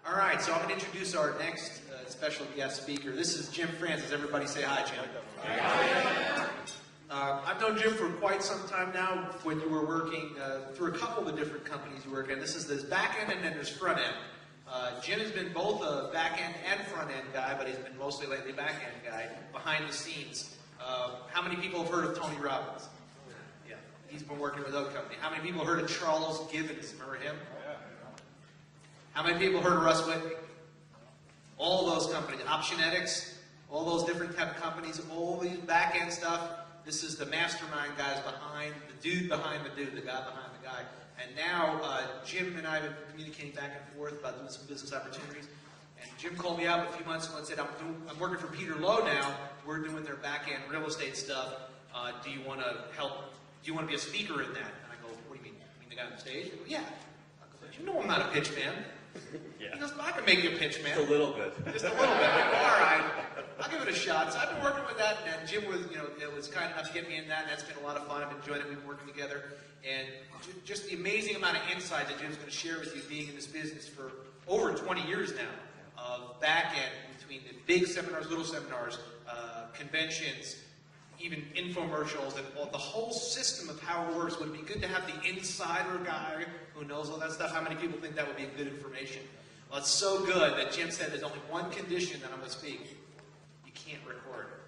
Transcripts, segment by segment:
All right, so I'm going to introduce our next special guest speaker. This is Jim Francis. Everybody say hi, Jim. Hi. I've known Jim for quite some time now. When you were working through a couple of the different companies you work in, this is this back end and then there's front end. Jim has been both a back end and front end guy, but he's been mostly lately back end guy behind the scenes. How many people have heard of Tony Robbins? Yeah, he's been working with Oak Company. How many people have heard of Charles Gibbons? Remember him? How many people heard of Russ Whitney? All those companies, Optionetics, all those different type of companies, all these back-end stuff. This is the mastermind guys behind, the dude behind the dude, the guy behind the guy. And now Jim and I have been communicating back and forth about doing some business opportunities. And Jim called me up a few months ago and said, I'm working for Peter Lowe now. We're doing their back-end real estate stuff. Do you want to help? Do you want to be a speaker in that? And I go, what do you mean? You mean the guy on the stage? He goes, yeah. I go, you know I'm not a pitch man. Yeah. He goes, I can make you a pitch, man. Just a little bit. Just a little bit. All right. I'll give it a shot. So I've been working with that, and Jim was, was kind enough to get me in that, and that's been a lot of fun. I've enjoyed it. We've been working together. And just the amazing amount of insight that Jim's going to share with you being in this business for over 20 years now of back end between the big seminars, little seminars, conventions, even infomercials, and the whole system of how it works. Would it be good to have the insider guy who knows all that stuff? How many people think that would be good information? Well, it's so good that Jim said there's only one condition that I'm going to speak. You can't record it.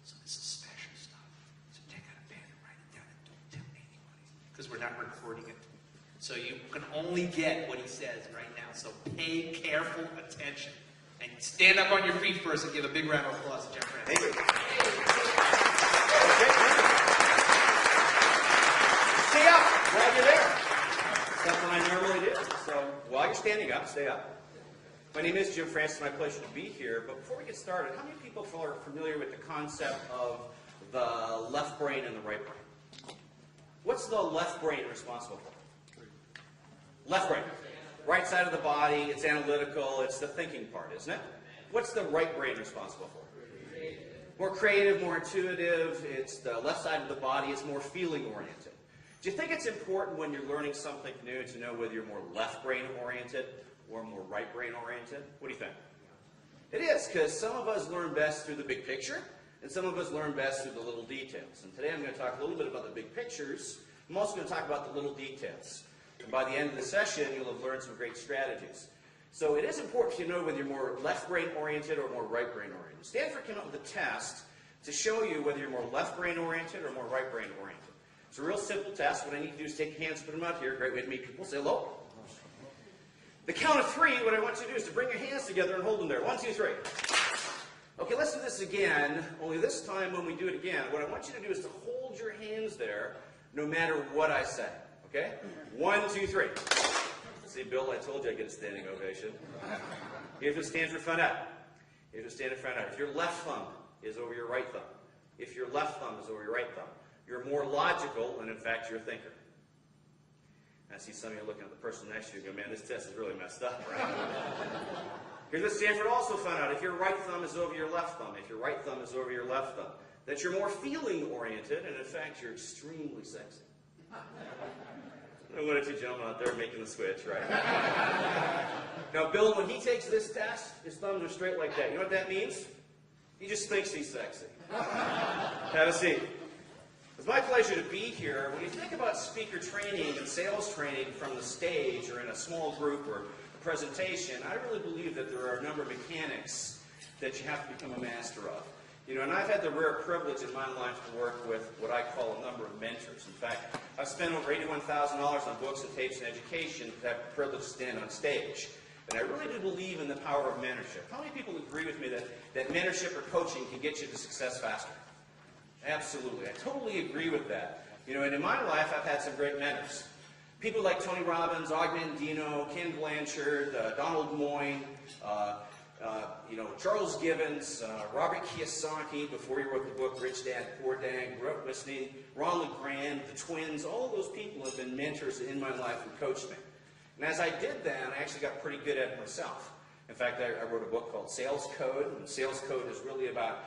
So this is special stuff. So take out a pen and write it down and don't tell anybody. Because we're not recording it. So you can only get what he says right now. So pay careful attention. And stand up on your feet first and give a big round of applause to Jim Francis. Thank you. Stay up while you're there. Something I normally do. So while you're standing up, stay up. My name is Jim Francis. My pleasure to be here. But before we get started, how many people are familiar with the concept of the left brain and the right brain? What's the left brain responsible for? Left brain. Right side of the body, it's analytical, it's the thinking part, isn't it? What's the right brain responsible for? More creative, more intuitive. It's the left side of the body, it's more feeling oriented. Do you think it's important when you're learning something new to know whether you're more left brain oriented or more right brain oriented? What do you think? It is, because some of us learn best through the big picture, and some of us learn best through the little details. And today I'm going to talk a little bit about the big pictures. I'm also going to talk about the little details. And by the end of the session, you'll have learned some great strategies. So it is important to know whether you're more left brain oriented or more right brain oriented. Stanford came up with a test to show you whether you're more left brain oriented or more right brain oriented. It's a real simple test. What I need to do is take your hands, put them out here. Great way to meet people. Say hello. The count of three, what I want you to do is to bring your hands together and hold them there. 1, 2, 3. Okay, let's do this again. Only this time when we do it again, what I want you to do is to hold your hands there no matter what I say. Okay? 1, 2, 3. See, Bill, I told you I'd get a standing ovation. Here's what stands for front out. Here's what stands for front out. If your left thumb is over your right thumb, if your left thumb is over your right thumb, you're more logical, and in fact, you're a thinker. I see some of you looking at the person next to you and go, man, this test is really messed up, right? Here's what Stanford also found out. If your right thumb is over your left thumb, if your right thumb is over your left thumb, that you're more feeling-oriented, and in fact, you're extremely sexy. One or two gentlemen out there making the switch, right? Now, Bill, when he takes this test, his thumbs are straight like that. You know what that means? He just thinks he's sexy. Have a seat. It's my pleasure to be here. When you think about speaker training and sales training from the stage or in a small group or a presentation, I really believe that there are a number of mechanics that you have to become a master of. You know, and I've had the rare privilege in my life to work with what I call a number of mentors. In fact, I've spent over $81,000 on books and tapes and education to have the privilege to stand on stage. And I really do believe in the power of mentorship. How many people agree with me that mentorship or coaching can get you to success faster? Absolutely. I totally agree with that. You know, and in my life, I've had some great mentors. People like Tony Robbins, Og Mandino, Ken Blanchard, Donald Moyne, Charles Gibbons, Robert Kiyosaki, before he wrote the book Rich Dad, Poor Dad, grew up listening, Ron LeGrand, the twins, all of those people have been mentors in my life and coached me. And as I did that, I actually got pretty good at it myself. In fact, I wrote a book called Sales Code, and Sales Code is really about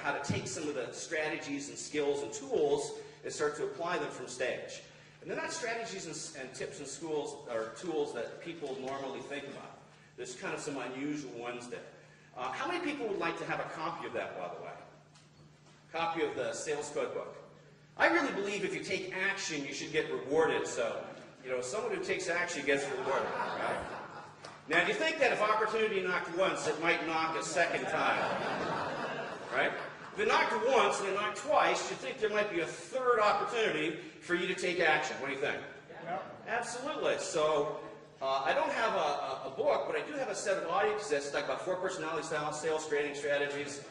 how to take some of the strategies and skills and tools and start to apply them from stage. And they're not strategies and tips and tools that people normally think about. There's kind of some unusual ones there. How many people would like to have a copy of that, by the way? Copy of the sales code book. I really believe if you take action, you should get rewarded. So, someone who takes action gets rewarded, right? Now, do you think that if opportunity knocked once, it might knock a second time? Right? If it knocked once and it knocked twice, you think there might be a third opportunity for you to take action. What do you think? Yeah. Absolutely. So, I don't have a book, but I do have a set of audio cassettes, like about 4 personality styles, sales training strategies.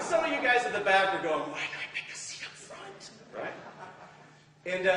Some of you guys at the back are going, why do I pick a seat up front? Right? And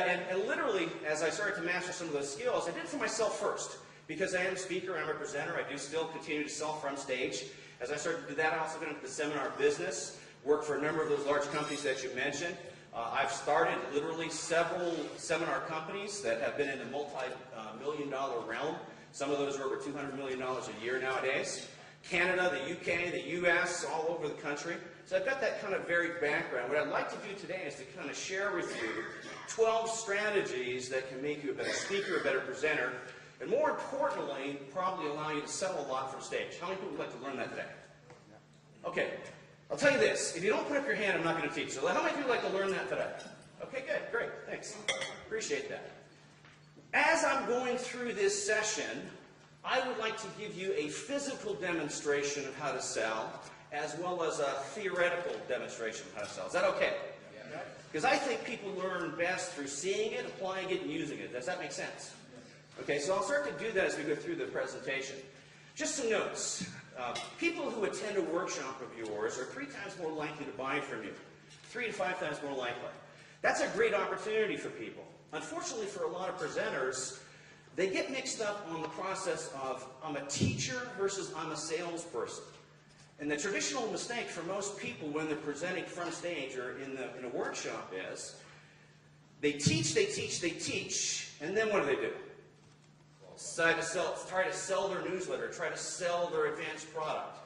literally, as I started to master some of those skills, I did it for myself first. Because I am a speaker, I'm a presenter, I do still continue to sell from stage. As I started to do that, I also got into the seminar business, worked for a number of those large companies that you mentioned. I've started literally several seminar companies that have been in the multi-million-dollar realm. Some of those are over $200 million a year nowadays. Canada, the UK, the US, all over the country. So I've got that kind of varied background. What I'd like to do today is to kind of share with you 12 strategies that can make you a better speaker, a better presenter, and more importantly, probably allow you to sell a lot from stage. How many people would like to learn that today? Okay, I'll tell you this. If you don't put up your hand, I'm not going to teach. So how many people would like to learn that today? Okay, good, great, thanks. Appreciate that. As I'm going through this session, I would like to give you a physical demonstration of how to sell, as well as a theoretical demonstration of how to sell. Is that okay? Because I think people learn best through seeing it, applying it, and using it. Does that make sense? Okay, so I'll start to do that as we go through the presentation. Just some notes. People who attend a workshop of yours are 3 times more likely to buy from you. 3 to 5 times more likely. That's a great opportunity for people. Unfortunately, for a lot of presenters, they get mixed up on the process of I'm a teacher versus I'm a salesperson. And the traditional mistake for most people when they're presenting from stage or in a workshop is they teach, and then what do? Try to sell their newsletter, try to sell their advanced product.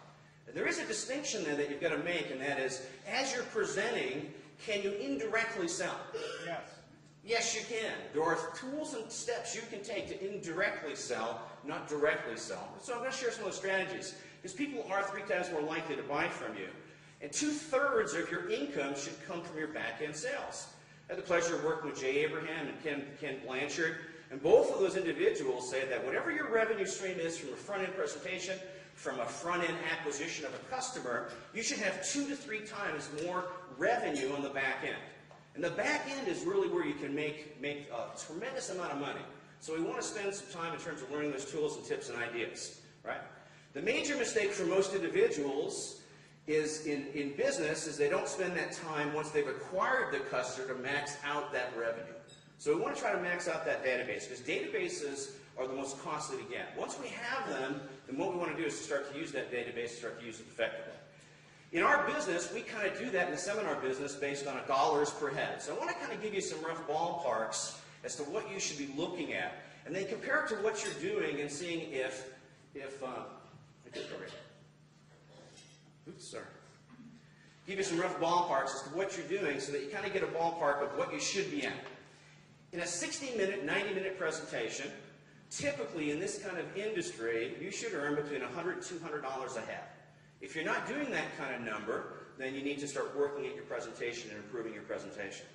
And there is a distinction there that you've got to make, and that is, as you're presenting, can you indirectly sell? Yes. Yes, you can. There are tools and steps you can take to indirectly sell, not directly sell. So I'm going to share some of those strategies, because people are 3 times more likely to buy from you. And 2/3 of your income should come from your back-end sales. I had the pleasure of working with Jay Abraham and Ken Blanchard. And both of those individuals say that whatever your revenue stream is from a front-end presentation, from a front-end acquisition of a customer, you should have 2 to 3 times more revenue on the back end. And the back end is really where you can make a tremendous amount of money. So we want to spend some time in terms of learning those tools and tips and ideas, right? The major mistake for most individuals is in business is they don't spend that time once they've acquired the customer to max out that revenue. So we want to try to max out that database, because databases are the most costly to get. Once we have them, then what we want to do is to start to use that database, start to use it effectively. In our business, we kind of do that in the seminar business based on dollars per head. So I want to kind of give you some rough ballparks as to what you should be looking at, and then compare it to what you're doing and seeing if give you some rough ballparks as to what you're doing so that you kind of get a ballpark of what you should be at. In a 60-minute, 90-minute presentation, typically in this kind of industry, you should earn between $100 and $200 a head. If you're not doing that kind of number, then you need to start working at your presentation and improving your presentation.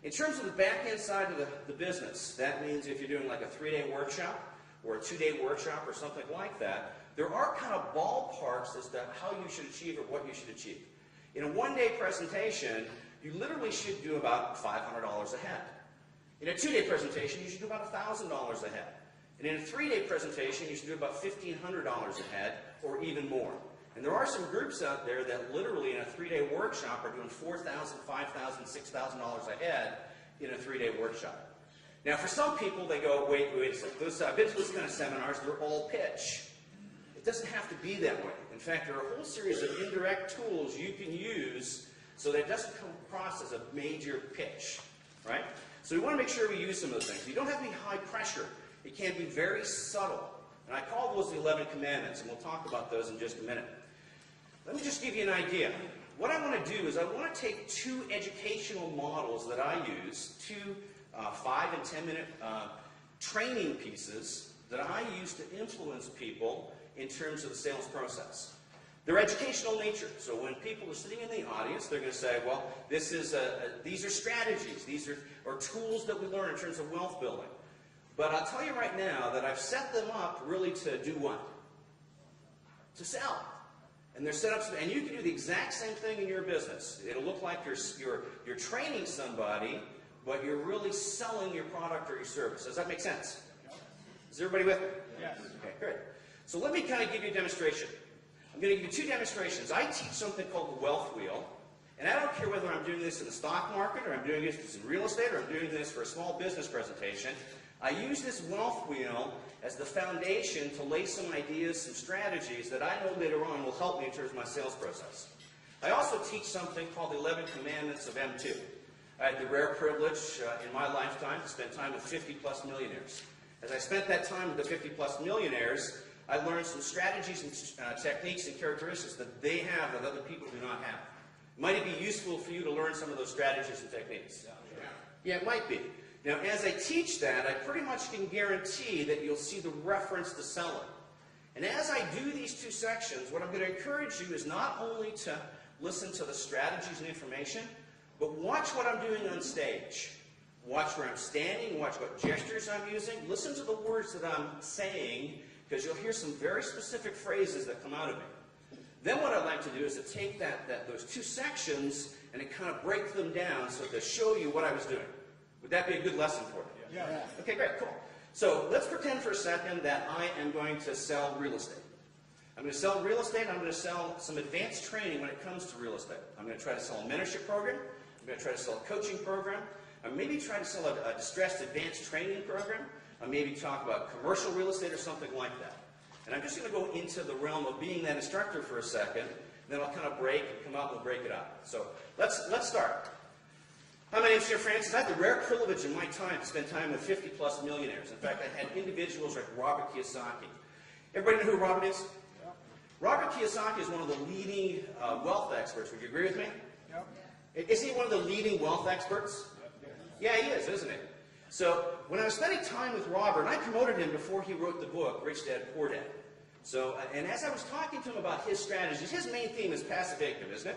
In terms of the back-end side of the business, that means if you're doing like a 3-day workshop or a 2-day workshop or something like that, there are kind of ballparks as to how you should achieve or what you should achieve. In a 1-day presentation, you literally should do about $500 a head. In a 2-day presentation, you should do about $1,000 a head. And in a 3-day presentation, you should do about $1,500 a head or even more. And there are some groups out there that literally in a 3-day workshop are doing $4,000, $5,000, $6,000 a head in a 3-day workshop. Now, for some people, they go, wait a second. I've been to those kind of seminars, they're all pitch. It doesn't have to be that way. In fact, there are a whole series of indirect tools you can use so that it doesn't come across as a major pitch, right? So we want to make sure we use some of those things. You don't have to be high pressure. It can be very subtle. And I call those the 11 commandments, and we'll talk about those in just a minute. Let me just give you an idea. What I want to do is I want to take 2 educational models that I use, 2 5- and 10-minute training pieces that I use to influence people in terms of the sales process. They're educational nature. So when people are sitting in the audience, they're going to say, well, these are strategies. These are tools that we learn in terms of wealth building. But I'll tell you right now that I've set them up really to do what? To sell. And they're set up, and you can do the exact same thing in your business. It'll look like you're training somebody, but you're really selling your product or your service. Does that make sense? Is everybody with me? Yes. Okay, great. So let me kind of give you a demonstration. I'm going to give you two demonstrations. I teach something called the wealth wheel, and I don't care whether I'm doing this in the stock market, or I'm doing this in real estate, or I'm doing this for a small business presentation. I use this wealth wheel as the foundation to lay some ideas, some strategies that I know later on will help me in terms of my sales process. I also teach something called the 11 Commandments of M2. I had the rare privilege in my lifetime to spend time with 50-plus millionaires. As I spent that time with the 50-plus millionaires, I learned some strategies and techniques and characteristics that they have that other people do not have. Might it be useful for you to learn some of those strategies and techniques? Yeah, it might be. Now, as I teach that, I pretty much can guarantee that you'll see the reference to selling. And as I do these two sections, what I'm going to encourage you is not only to listen to the strategies and information, but watch what I'm doing on stage. Watch where I'm standing, watch what gestures I'm using, listen to the words that I'm saying, because you'll hear some very specific phrases that come out of me. Then what I'd like to do is to take those two sections and to kind of break them down so to show you what I was doing. Would that be a good lesson for you? Yeah. Okay, great, cool. So let's pretend for a second that I am going to sell real estate. I'm going to sell real estate. I'm going to sell some advanced training when it comes to real estate. I'm going to try to sell a mentorship program. I'm going to try to sell a coaching program. I'm maybe try to sell a distressed advanced training program. I maybe talk about commercial real estate or something like that. And I'm just going to go into the realm of being that instructor for a second. Then I'll kind of break and come out and we'll break it up. So let's start. Hi, my name is Jim Francis. I have the rare privilege in my time to spend time with 50-plus millionaires. In fact, I had individuals like Robert Kiyosaki. Everybody know who Robert is? Yeah. Robert Kiyosaki is one of the leading wealth experts. Would you agree with me? Yeah. Is he one of the leading wealth experts? Yeah, he is, isn't he? So when I was spending time with Robert, I promoted him before he wrote the book, Rich Dad, Poor Dad. So, and as I was talking to him about his strategies, his main theme is passive income, isn't it?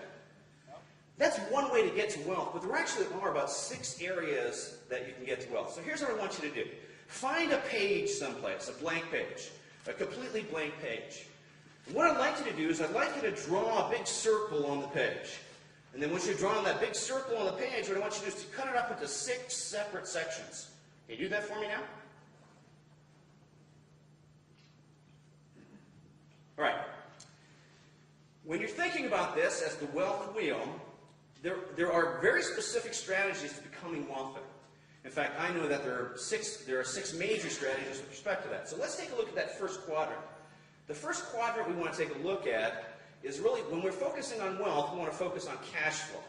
That's one way to get to wealth, but there actually are about 6 areas that you can get to wealth. So here's what I want you to do. Find a page someplace, a blank page, a completely blank page. And what I'd like you to do is I'd like you to draw a big circle on the page. And then once you've drawn that big circle on the page, what I want you to do is to cut it up into 6 separate sections. Can you do that for me now? All right. When you're thinking about this as the wealth wheel, there are very specific strategies to becoming wealthy. In fact, I know that there are 6 major strategies with respect to that. So let's take a look at that first quadrant. The first quadrant we want to take a look at is really, when we're focusing on wealth, we want to focus on cash flow.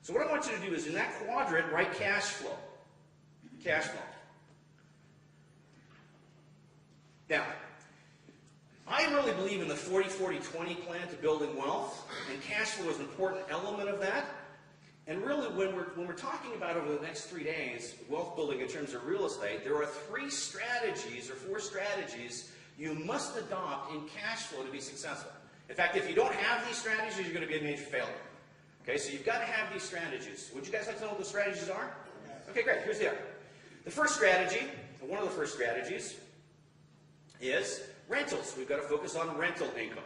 So what I want you to do is in that quadrant, write cash flow. Cash flow. Now, I really believe in the 40-40-20 plan to building wealth, and cash flow is an important element of that. And really, when we're talking about over the next 3 days, wealth building in terms of real estate, there are 3 strategies or 4 strategies you must adopt in cash flow to be successful. In fact, if you don't have these strategies, you're going to be a major failure. Okay, so you've got to have these strategies. Would you guys like to know what the strategies are? Okay, great. Here's the other. The first strategy, one of the first strategies, is rentals. We've got to focus on rental income,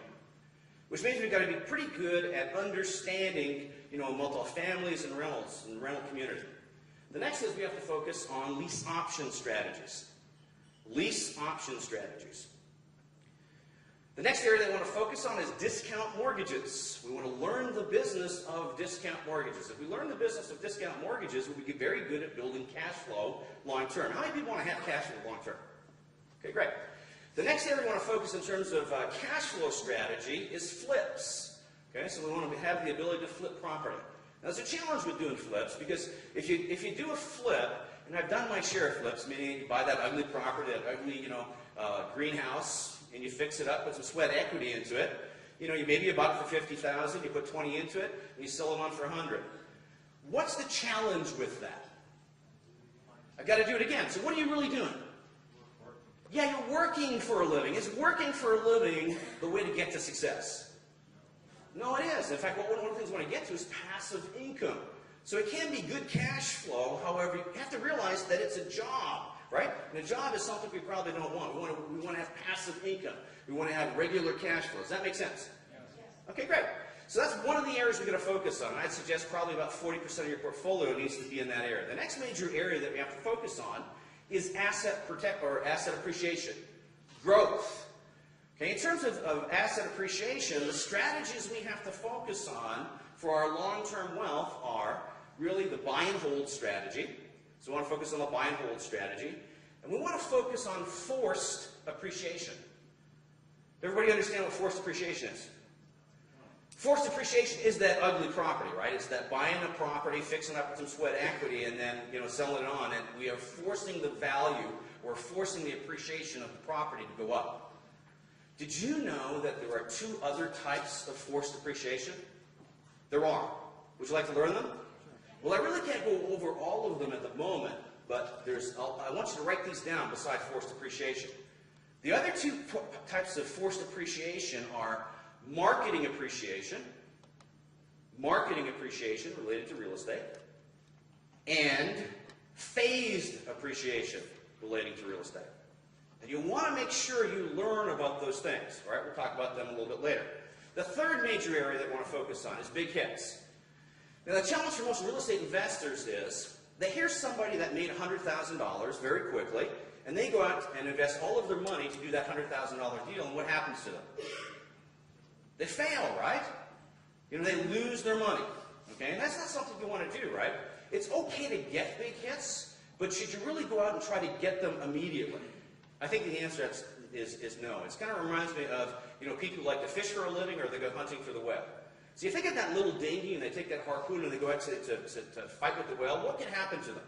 which means we've got to be pretty good at understanding, multifamilies and rentals and the rental community. The next is we have to focus on lease option strategies. Lease option strategies. The next area they want to focus on is discount mortgages. We want to learn the business of discount mortgages. If we learn the business of discount mortgages, we'll be very good at building cash flow long term. How many people want to have cash flow long term? Okay, great. The next area we want to focus in terms of cash flow strategy is flips. Okay, so we want to have the ability to flip property. Now, there's a challenge with doing flips because if you do a flip, and I've done my share of flips, meaning you buy that ugly property, that ugly greenhouse, and you fix it up, put some sweat equity into it. Maybe you bought it for $50,000, you put 20 into it, and you sell it on for 100. What's the challenge with that? I've got to do it again. So what are you really doing? Yeah, you're working for a living. Is working for a living the way to get to success? No, it is. In fact, one of the things we want to get to is passive income. So it can be good cash flow. However, you have to realize that it's a job, right? And a job is something we probably don't want. We want to have passive income. We want to have regular cash flow. Does that make sense? Yes. Okay, great. So that's one of the areas we're going to focus on. I'd suggest probably about 40% of your portfolio needs to be in that area. The next major area that we have to focus on is asset appreciation, growth. Okay, in terms of asset appreciation, the strategies we have to focus on for our long-term wealth are really the buy and hold strategy. So we want to focus on the buy and hold strategy. And we want to focus on forced appreciation. Everybody understand what forced appreciation is? Forced appreciation is that ugly property, right? It's that buying a property, fixing up with some sweat equity, and then selling it on. And we are forcing the value, or forcing the appreciation of the property to go up. Did you know that there are 2 other types of forced appreciation? There are. Would you like to learn them? Well, I really can't go over all of them at the moment, but I want you to write these down beside forced appreciation. The other 2 types of forced appreciation are marketing appreciation related to real estate, and phased appreciation relating to real estate. And you want to make sure you learn about those things. All right, we'll talk about them a little bit later. The third major area that we want to focus on is big hits. Now, the challenge for most real estate investors is they hear somebody that made $100,000 very quickly, and they go out and invest all of their money to do that $100,000 deal, and what happens to them? They fail, right? They lose their money. Okay, and that's not something you want to do, right? It's okay to get big hits, but should you really go out and try to get them immediately? I think the answer is no. It kind of reminds me of people who like to fish for a living, or they go hunting for the whale. So if they get that little dinghy and they take that harpoon and they go out to fight with the whale, what can happen to them?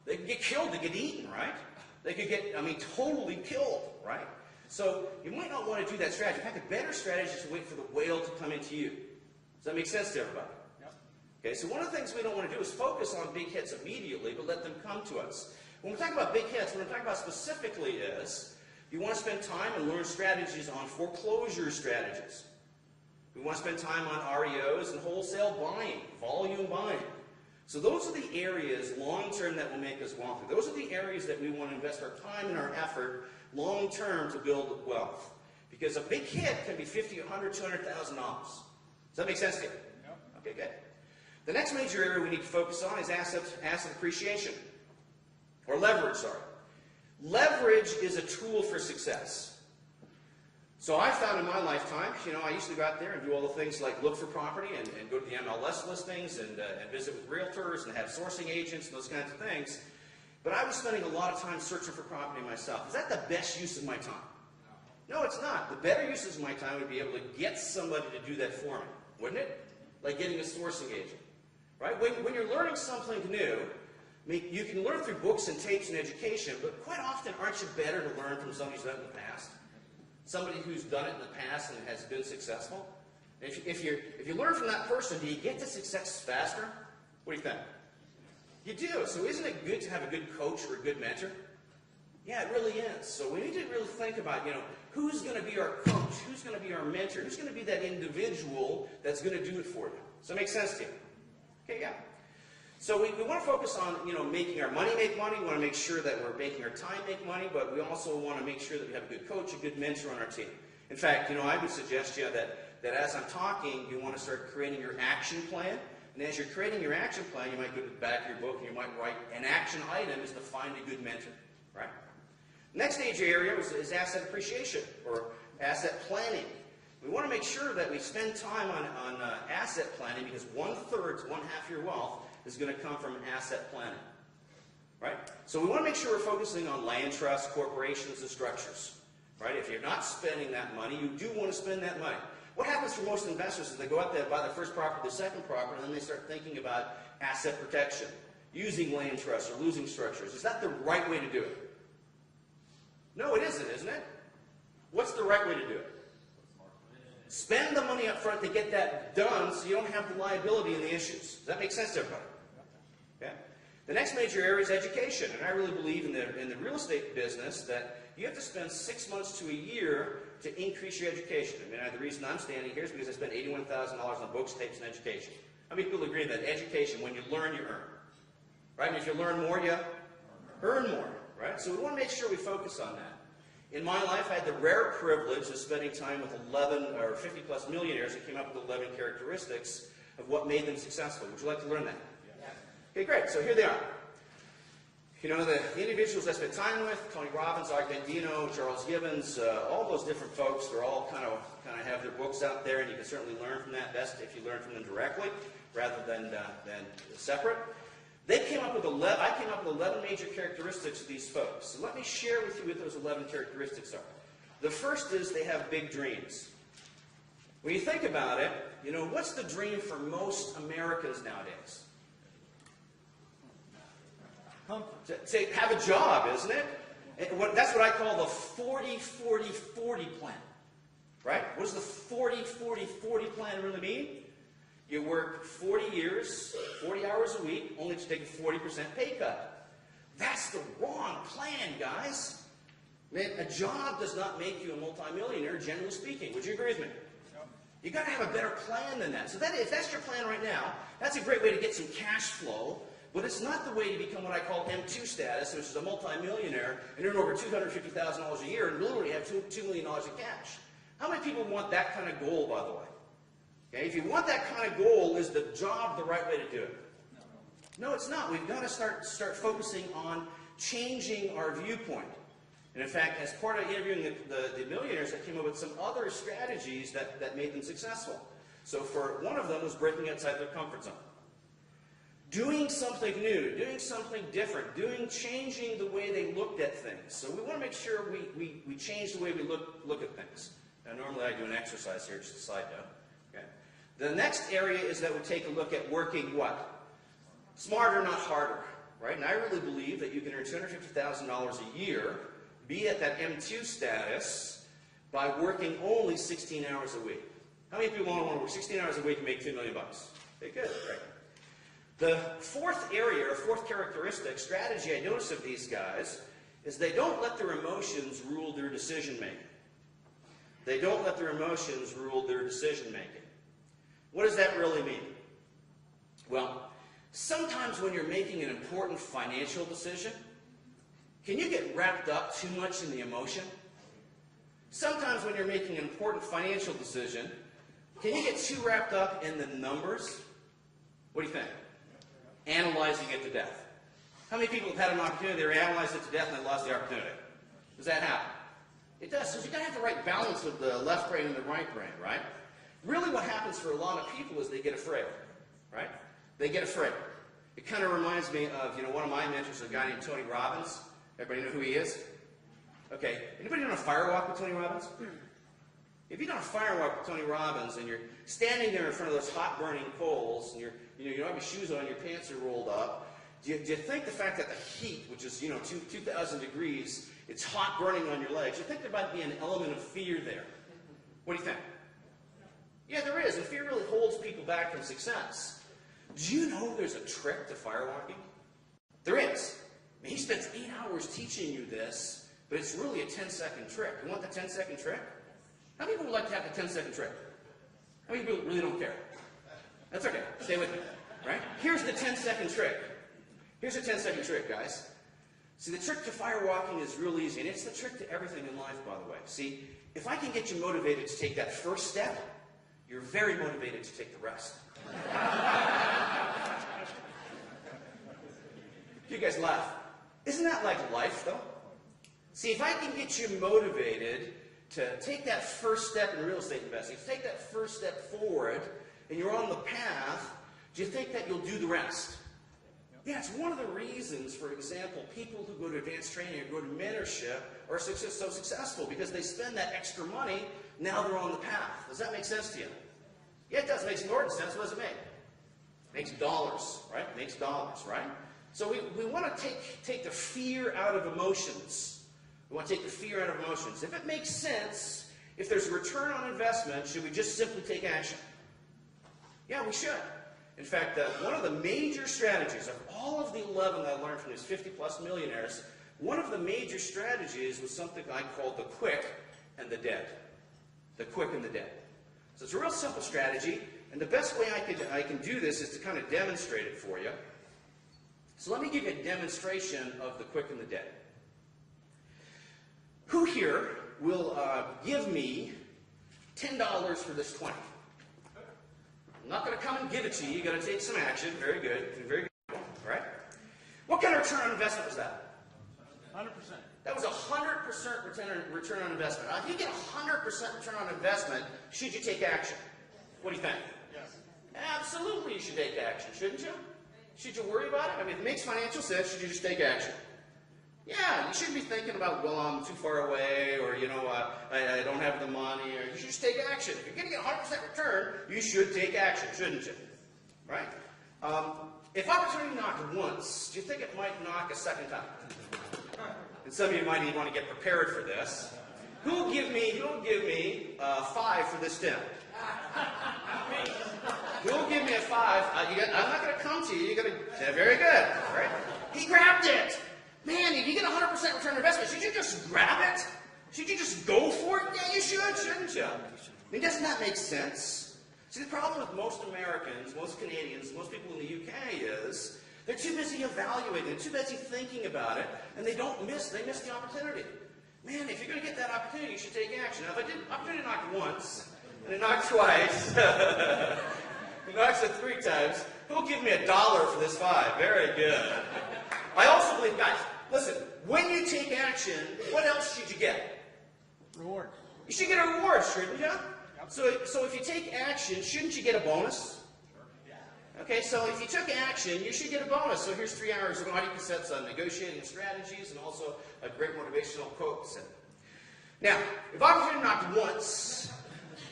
They can get killed, they get eaten, right? They could get, totally killed, right? So you might not want to do that strategy. In fact, a better strategy is to wait for the whale to come into you. Does that make sense to everybody? Yep. Okay, so one of the things we don't want to do is focus on big hits immediately, but let them come to us. When we're talking about big hits, what we're talking about specifically is you want to spend time and learn strategies on foreclosure strategies. We want to spend time on REOs and wholesale buying, volume buying. So those are the areas long-term that will make us wealthy. Those are the areas that we want to invest our time and our effort long-term to build wealth. Because a big hit can be $50,000, $100,000, $200,000. Does that make sense to you? Yep. Okay, good. The next major area we need to focus on is asset appreciation. Or leverage, sorry. Leverage is a tool for success. So I found in my lifetime, I used to go out there and do all the things like look for property and go to the MLS listings and visit with realtors and have sourcing agents and those kinds of things. But I was spending a lot of time searching for property myself. Is that the best use of my time? No, it's not. The better use of my time would be able to get somebody to do that for me, wouldn't it? Like getting a sourcing agent, right? When you're learning something new, you can learn through books and tapes and education, but quite often aren't you better to learn from somebody who's done it in the past? Somebody who's done it in the past and has been successful? If you learn from that person, do you get to success faster? What do you think? You do. So isn't it good to have a good coach or a good mentor? Yeah, it really is. So we need to really think about, who's going to be our coach? Who's going to be our mentor? Who's going to be that individual that's going to do it for you? Does that make sense to you? Okay, yeah. So we want to focus on, making our money make money. We want to make sure that we're making our time make money, but we also want to make sure that we have a good coach, a good mentor on our team. In fact, I would suggest to you that as I'm talking, you want to start creating your action plan. And as you're creating your action plan, you might go to the back of your book and you might write an action item is to find a good mentor, right? Next major area is asset appreciation or asset planning. We want to make sure that we spend time on asset planning because 1/3 to 1/2 your wealth is going to come from asset planning, right? So we want to make sure we're focusing on land trusts, corporations, and structures, right? If you're not spending that money, you do want to spend that money. What happens for most investors is they go out there, buy their first property, their second property, and then they start thinking about asset protection, using land trusts or losing structures. Is that the right way to do it? No, it isn't it? What's the right way to do it? Spend the money up front to get that done so you don't have the liability and the issues. Does that make sense to everybody? Okay. The next major area is education, and I really believe in the real estate business that you have to spend 6 months to a year to increase your education. I mean, the reason I'm standing here is because I spent $81,000 on books, tapes, and education. How many people agree that education, when you learn, you earn? Right? And if you learn more, you earn more. Right? So we want to make sure we focus on that. In my life, I had the rare privilege of spending time with 11 or 50-plus millionaires who came up with 11 characteristics of what made them successful. Would you like to learn that? Okay, great. So here they are. You know, the individuals I spent time with, Tony Robbins, Og Mandino, Charles Gibbons, all those different folks, they're all kind of have their books out there, and you can certainly learn from that. Best if you learn from them directly rather than separate. They came up with 11, I came up with 11 major characteristics of these folks. So let me share with you what those 11 characteristics are. The first is they have big dreams. When you think about it, you know, what's the dream for most Americans nowadays? To have a job, isn't it? That's what I call the 40-40-40 plan. Right? What does the 40-40-40 plan really mean? You work 40 years, 40 hours a week, only to take a 40% pay cut. That's the wrong plan, guys. Man, a job does not make you a multimillionaire, generally speaking. Would you agree with me? You've got to have a better plan than that. So if that's your plan right now, that's a great way to get some cash flow. But it's not the way to become what I call M2 status, which is a multimillionaire and earn over $250,000 a year and literally have $2 million in cash. How many people want that kind of goal, by the way? Okay, if you want that kind of goal, is the job the right way to do it? No, it's not. We've got to start focusing on changing our viewpoint. And in fact, as part of interviewing the millionaires, I came up with some other strategies that made them successful. So for one of them was breaking outside their comfort zone. Doing something new, doing something different, changing the way they looked at things. So we want to make sure we change the way we look at things. Now normally I do an exercise here, just a side note. Okay. The next area is that we take a look at working what? Smarter, not harder. Right? And I really believe that you can earn $250,000 a year, be at that M2 status, by working only 16 hours a week. How many people want to work 16 hours a week and make $2 million? Okay, good, right? The fourth area, or fourth characteristic, strategy I notice of these guys, is they don't let their emotions rule their decision-making. They don't let their emotions rule their decision-making. What does that really mean? Well, sometimes when you're making an important financial decision, can you get wrapped up too much in the emotion? Sometimes when you're making an important financial decision, can you get too wrapped up in the numbers? What do you think? Analyzing it to death. How many people have had an opportunity, they analyzed it to death, and they lost the opportunity? Does that happen? It does. So you've got to have the right balance of the left brain and the right brain, right? Really what happens for a lot of people is they get afraid, right? They get afraid. It kind of reminds me of, you know, one of my mentors, a guy named Tony Robbins. Everybody know who he is? Okay. Anybody done a fire walk with Tony Robbins? If you've done a fire walk with Tony Robbins and you're standing there in front of those hot burning coals and you don't have your shoes on, your pants are rolled up, do you think the fact that the heat, which is 2,000 degrees, it's hot burning on your legs, you think there might be an element of fear there? What do you think? Yeah, there is, and fear really holds people back from success. Do you know there's a trick to fire walking? There is. I mean, he spends 8 hours teaching you this, but it's really a 10-second trick. You want the 10-second trick? How many people would like to have the 10-second trick? How many people really don't care? That's okay. Stay with me. Right? Here's the 10-second trick. Here's the 10-second trick, guys. See, the trick to fire walking is real easy, and it's the trick to everything in life, by the way. See, if I can get you motivated to take that first step, you're very motivated to take the rest. You guys laugh. Isn't that like life, though? See, if I can get you motivated to take that first step in real estate investing, to take that first step forward, and you're on the path, do you think that you'll do the rest? Yeah, it's one of the reasons, for example, people who go to advanced training or go to mentorship are so successful, because they spend that extra money, now they're on the path. Does that make sense to you? Yeah, it does. It makes enormous sense. What does it make? It makes dollars, right? It makes dollars, right? So we want to take the fear out of emotions. We want to take the fear out of emotions. If it makes sense, if there's a return on investment, should we just simply take action? Yeah, we should. In fact, one of the major strategies of all of the 11 that I learned from these 50-plus millionaires, one of the major strategies was something I called the quick and the dead. The quick and the dead. So it's a real simple strategy, and the best way I can do this is to kind of demonstrate it for you. So let me give you a demonstration of the quick and the dead. Who here will give me $10 for this 20? I'm not going to come and give it to you. You've got to take some action. Very good. Very good. All right? What kind of return on investment was that? 100%. That was 100% return on investment. Now, if you get 100% return on investment, should you take action? What do you think? Yes. Absolutely you should take action, shouldn't you? Should you worry about it? I mean, if it makes financial sense, should you just take action? Yeah, you shouldn't be thinking about, well, I'm too far away, or, you know, I don't have the money, or you should just take action. If you're going to get 100% return, you should take action, shouldn't you? Right? If opportunity knocked once, do you think it might knock a second time? And some of you might even want to get prepared for this. Who will give me 5 for this 10? Who will give me a 5? I'm not going to come to you. You're going to. Very good. Right? He grabbed it. Man, if you get 100% return on investment, should you just grab it? Should you just go for it? Yeah, you should, shouldn't you? I mean, doesn't that make sense? See, the problem with most Americans, most Canadians, most people in the UK is they're too busy evaluating, they're too busy thinking about it, and they miss the opportunity. Man, if you're going to get that opportunity, you should take action. Now, if I did opportunity knocked once, and it knocked twice, it knocks it 3 times, who'll give me $1 for this 5? Very good. I also believe, guys, listen, when you take action, what else should you get? Reward. You should get a reward, shouldn't you? Yep. So if you take action, shouldn't you get a bonus? Okay, so if you took action, you should get a bonus. So here's 3 hours of audio cassettes on negotiating strategies and also a great motivational quote. Now, if opportunity knocked once,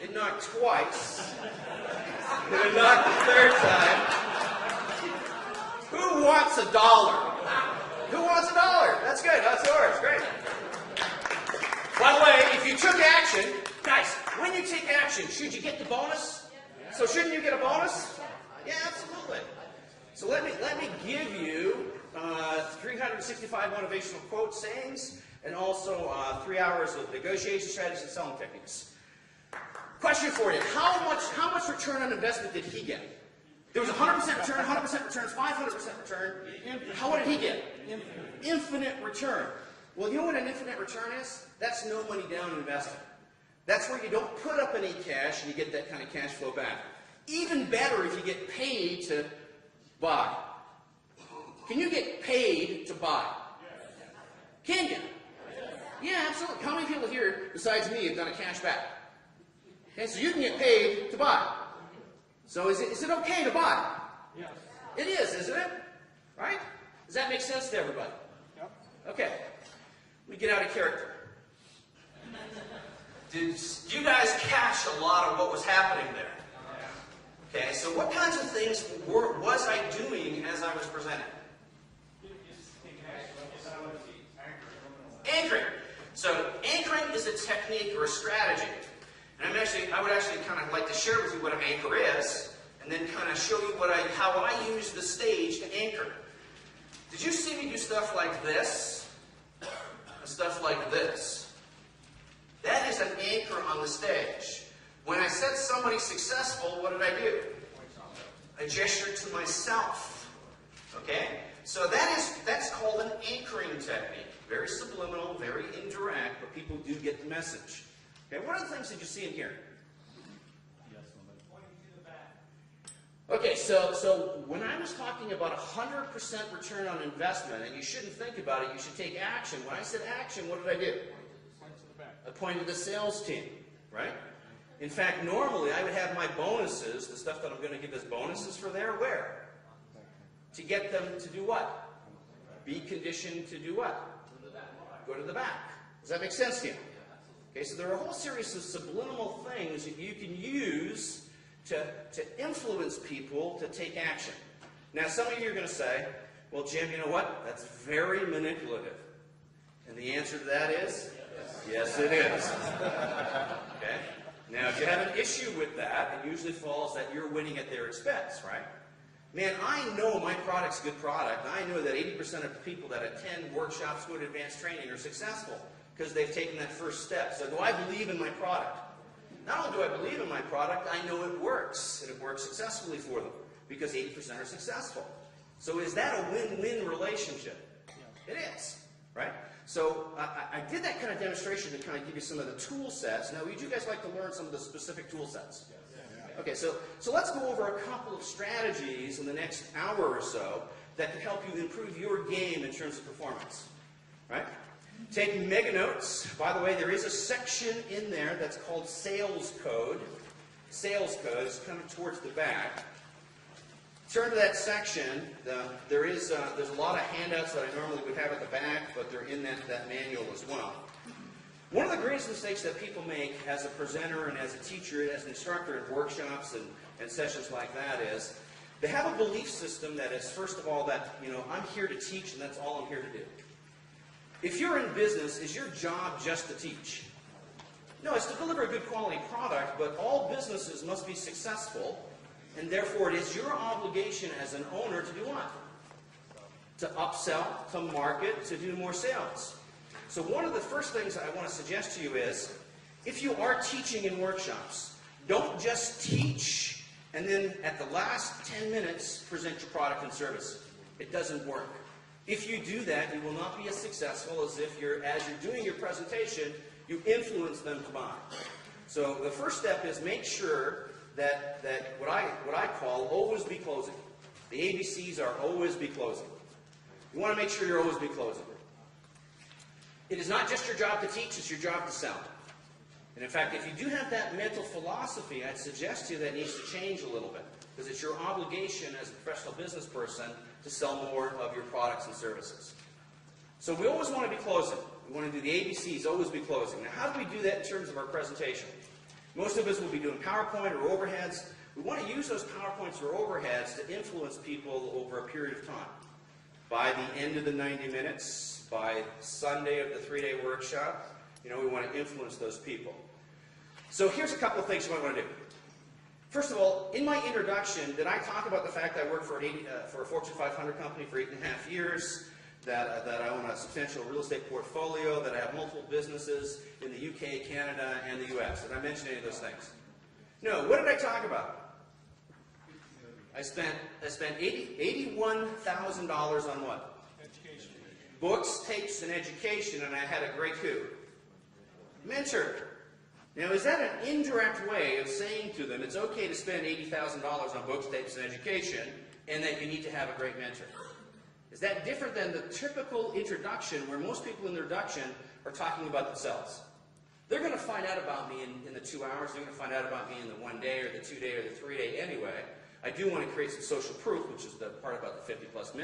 it knocked twice, and it knocked the 3rd time, who wants $1? Who wants $1? That's good. That's yours. Great. By the way, if you took action, guys, when you take action, should you get the bonus? So shouldn't you get a bonus? Yeah, absolutely. So let me give you 365 motivational quotes, sayings, and also 3 hours of negotiation strategies and selling techniques. Question for you: How much return on investment did he get? There was 100% return, 100% returns, 500% return. What did he get? Infinite return. Well, you know what an infinite return is? That's no money down investment. That's where you don't put up any cash and you get that kind of cash flow back. Even better if you get paid to buy. Can you get paid to buy? Can you? Yeah, absolutely. How many people here, besides me, have done a cash back? Okay, so you can get paid to buy. So is it okay to buy? Yes. It is, isn't it? Right? Does that make sense to everybody? Yep. Okay. We get out of character. Did you guys catch a lot of what was happening there? Okay, so what kinds of things was I doing as I was presenting? Anchoring. So anchoring is a technique or a strategy. And I would actually kind of like to share with you what an anchor is, and then kind of show you how I use the stage to anchor. Did you see me do stuff like this? And stuff like this? That is an anchor on the stage. When I said somebody's successful, what did I do? I gestured to myself. Okay? So that's called an anchoring technique. Very subliminal, very indirect, but people do get the message. Okay, what are the things that you see in here? Okay, so when I was talking about 100% return on investment, and you shouldn't think about it, you should take action. When I said action, what did I do? I pointed to the sales team, right? In fact, normally I would have my bonuses, the stuff that I'm going to give as bonuses for there, where? To get them to do what? Be conditioned to do what? Go to the back. Does that make sense to you? Okay, so there are a whole series of subliminal things that you can use to influence people to take action. Now, some of you are going to say, well, Jim, you know what? That's very manipulative. And the answer to that is? Yes, it is. Okay? Now, if you have an issue with that, it usually falls that you're winning at their expense, right? Man, I know my product's a good product. I know that 80% of the people that attend workshops, go to advanced training are successful because they've taken that first step. So do I believe in my product? Not only do I believe in my product, I know it works, and it works successfully for them because 80% are successful. So is that a win-win relationship? It is, right? So I did that kind of demonstration to kind of give you some of the tool sets. Now, would you guys like to learn some of the specific tool sets? Okay, so let's go over a couple of strategies in the next hour or so that can help you improve your game in terms of performance, right? Take mega notes. By the way, there is a section in there that's called sales code. Sales code is kind of towards the back. Turn to that section. There's a lot of handouts that I normally would have at the back, but they're in that manual as well. One of the greatest mistakes that people make as a presenter and as a teacher, as an instructor in workshops and sessions like that is they have a belief system that is, first of all, that, I'm here to teach and that's all I'm here to do. If you're in business, is your job just to teach? No, it's to deliver a good quality product, but all businesses must be successful, and therefore it is your obligation as an owner to do what? To upsell, to market, to do more sales. So one of the first things I want to suggest to you is, if you are teaching in workshops, don't just teach and then at the last 10 minutes present your product and service. It doesn't work. If you do that, you will not be as successful as if as you're doing your presentation, you influence them to buy. So the first step is make sure that what I call always be closing. The ABCs are always be closing. You want to make sure you're always be closing. It is not just your job to teach, it's your job to sell. And in fact, if you do have that mental philosophy, I'd suggest to you that needs to change a little bit. Because it's your obligation as a professional business person to sell more of your products and services. So we always want to be closing. We want to do the ABCs, always be closing. Now, how do we do that in terms of our presentation? Most of us will be doing PowerPoint or overheads. We want to use those PowerPoints or overheads to influence people over a period of time. By the end of the 90 minutes, by Sunday of the 3-day workshop, we want to influence those people. So here's a couple of things you might want to do. First of all, in my introduction, did I talk about the fact that I worked for a Fortune 500 company for 8.5 years, that I own a substantial real estate portfolio, that I have multiple businesses in the UK, Canada, and the US? Did I mention any of those things? No. What did I talk about? I spent $81,000 on what? Education. Books, tapes, and education, and I had a great who? Mentor. Now, is that an indirect way of saying to them it's okay to spend $80,000 on books, tapes, and education, and that you need to have a great mentor? Is that different than the typical introduction where most people in their introduction are talking about themselves? They're going to find out about me in the 2 hours. They're going to find out about me in the 1 day or the 2 day or the 3 day anyway. I do want to create some social proof, which is the part about the 50-plus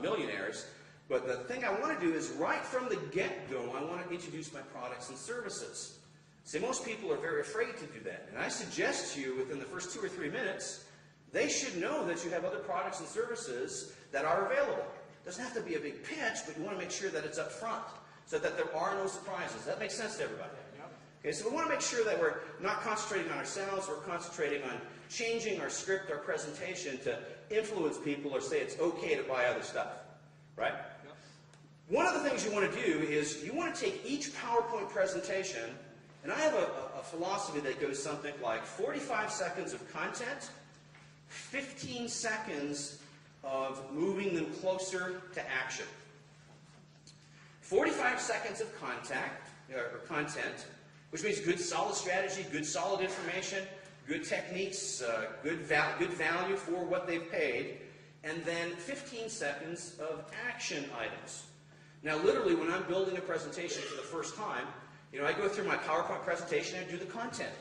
millionaires. But the thing I want to do is right from the get-go, I want to introduce my products and services. See, most people are very afraid to do that. And I suggest to you within the first 2 or 3 minutes, they should know that you have other products and services that are available. It doesn't have to be a big pitch, but you want to make sure that it's up front so that there are no surprises. That makes sense to everybody. Okay, so we want to make sure that we're not concentrating on ourselves, we're concentrating on changing our script, our presentation to influence people or say it's okay to buy other stuff, right? Yep. One of the things you want to do is you want to take each PowerPoint presentation, and I have a philosophy that goes something like 45 seconds of content, 15 seconds of moving them closer to action. 45 seconds of content, which means good solid strategy, good solid information, good techniques, good value for what they've paid, and then 15 seconds of action items. Now, literally, when I'm building a presentation for the first time, I go through my PowerPoint presentation and do the content.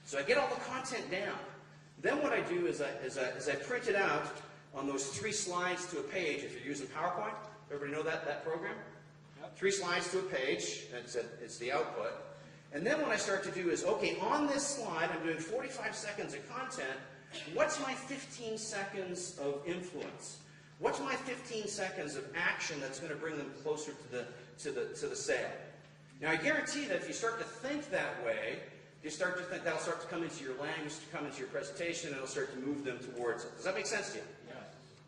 So I get all the content down. Then what I do is I print it out on those 3 slides to a page. If you're using PowerPoint, everybody know that program? Yep. 3 slides to a page. It's the output. And then what I start to do is, okay, on this slide, I'm doing 45 seconds of content. What's my 15 seconds of influence? What's my 15 seconds of action that's going to bring them closer to the sale? Now, I guarantee that if you start to think that way, you start to think that'll start to come into your language, to come into your presentation, and it'll start to move them towards it. Does that make sense to you? Yeah.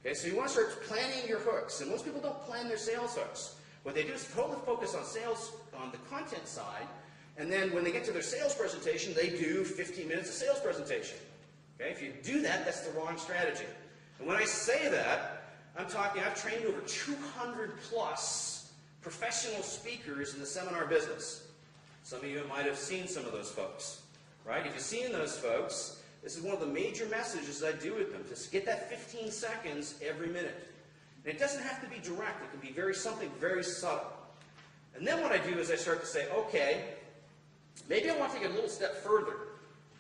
Okay, so you want to start planning your hooks. And most people don't plan their sales hooks. What they do is totally focus on sales on the content side, and then when they get to their sales presentation, they do 15 minutes of sales presentation. Okay, if you do that, that's the wrong strategy. And when I say that, I'm talking, I've trained over 200 plus professional speakers in the seminar business. Some of you might have seen some of those folks, right? If you've seen those folks, this is one of the major messages I do with them, to get that 15 seconds every minute. And it doesn't have to be direct. It can be something very subtle. And then what I do is I start to say, okay, maybe I want to take it a little step further.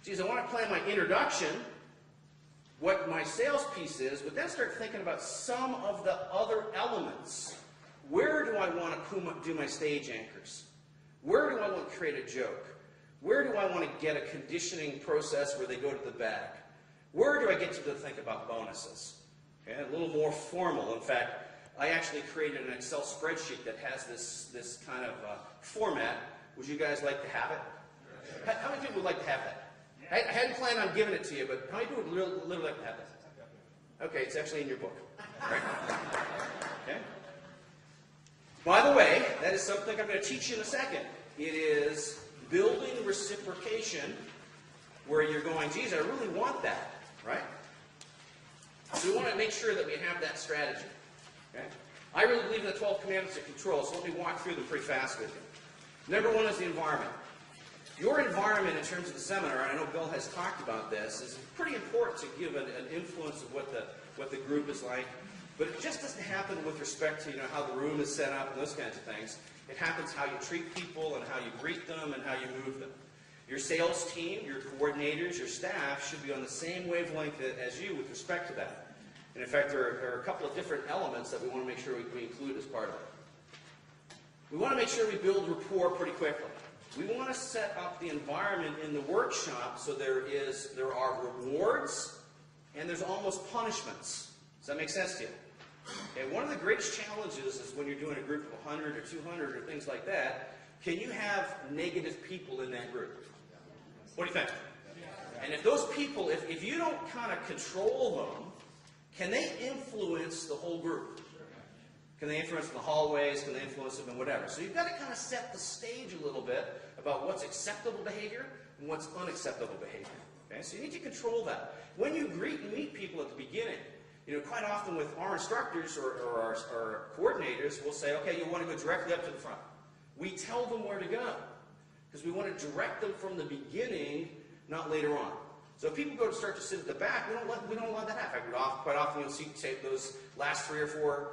Geez, I want to plan my introduction, what my sales piece is, but then start thinking about some of the other elements. Where do I want to do my stage anchors? Where do I want to create a joke? Where do I want to get a conditioning process where they go to the bag? Where do I get to think about bonuses? Okay, a little more formal. In fact, I actually created an Excel spreadsheet that has this kind of format. Would you guys like to have it? How many people would like to have that? I hadn't planned on giving it to you, but how many people would really like to have that? Okay, it's actually in your book. Right? Okay. By the way, that is something I'm going to teach you in a second. It is building reciprocation where you're going, geez, I really want that, right? So we want to make sure that we have that strategy. Okay? I really believe in the 12 commandments of control, so let me walk through them pretty fast with you. Number one is the environment. Your environment in terms of the seminar, and I know Bill has talked about this, is pretty important to give an influence of what the group is like. But it just doesn't happen with respect to how the room is set up and those kinds of things. It happens how you treat people and how you greet them and how you move them. Your sales team, your coordinators, your staff should be on the same wavelength as you with respect to that. And in fact, there are a couple of different elements that we want to make sure we include as part of it. We want to make sure we build rapport pretty quickly. We want to set up the environment in the workshop so there are rewards and there's almost punishments. Does that make sense to you? Okay, one of the greatest challenges is when you're doing a group of 100 or 200 or things like that, can you have negative people in that group? What do you think? And if those people, if you don't kind of control them, can they influence the whole group? Can they influence the hallways? Can they influence them in whatever? So you've got to kind of set the stage a little bit about what's acceptable behavior and what's unacceptable behavior. Okay? So you need to control that. When you greet and meet people at the beginning, quite often with our instructors or our coordinators, we'll say, okay, you want to go directly up to the front. We tell them where to go because we want to direct them from the beginning, not later on. So if people go to start to sit at the back, we don't let that happen. Quite often you'll see those last 3 or 4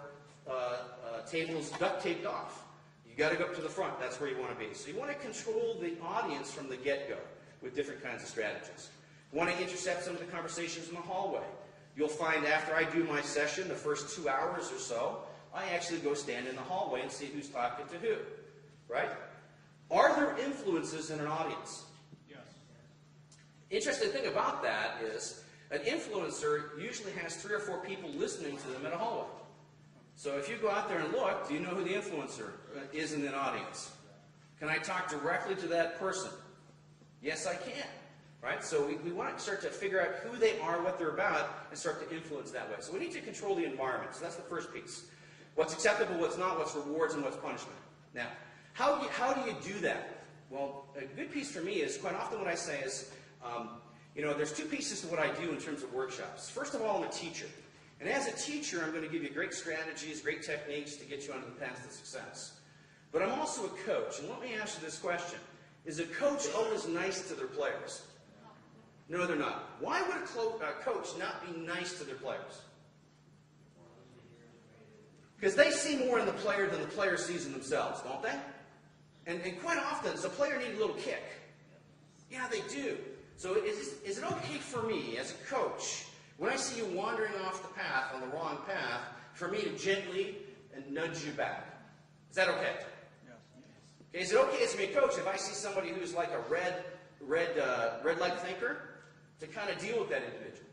tables duct taped off. You got to go up to the front. That's where you want to be. So you want to control the audience from the get-go with different kinds of strategies. You want to intercept some of the conversations in the hallway. You'll find after I do my session, the first 2 hours or so, I actually go stand in the hallway and see who's talking to who. Right? Are there influences in an audience? Yes. Interesting thing about that is an influencer usually has 3 or 4 people listening to them in a hallway. So if you go out there and look, do you know who the influencer is in an audience? Can I talk directly to that person? Yes, I can. Right? So we want to start to figure out who they are, what they're about, and start to influence that way. So we need to control the environment. So that's the first piece. What's acceptable, what's not, what's rewards, and what's punishment. Now, how do you do that? Well, a good piece for me is quite often what I say is, there's 2 pieces to what I do in terms of workshops. First of all, I'm a teacher. And as a teacher, I'm going to give you great strategies, great techniques to get you onto the path to success. But I'm also a coach. And let me ask you this question. Is a coach always nice to their players? No, they're not. Why would a coach not be nice to their players? Because they see more in the player than the player sees in themselves, don't they? And quite often, does a player need a little kick? Yeah, they do. So is it okay for me, as a coach, when I see you wandering off the path, on the wrong path, for me to gently and nudge you back? Is that okay? Yes. Okay, is it okay as me, a coach, if I see somebody who's like a red light thinker, to kind of deal with that individual?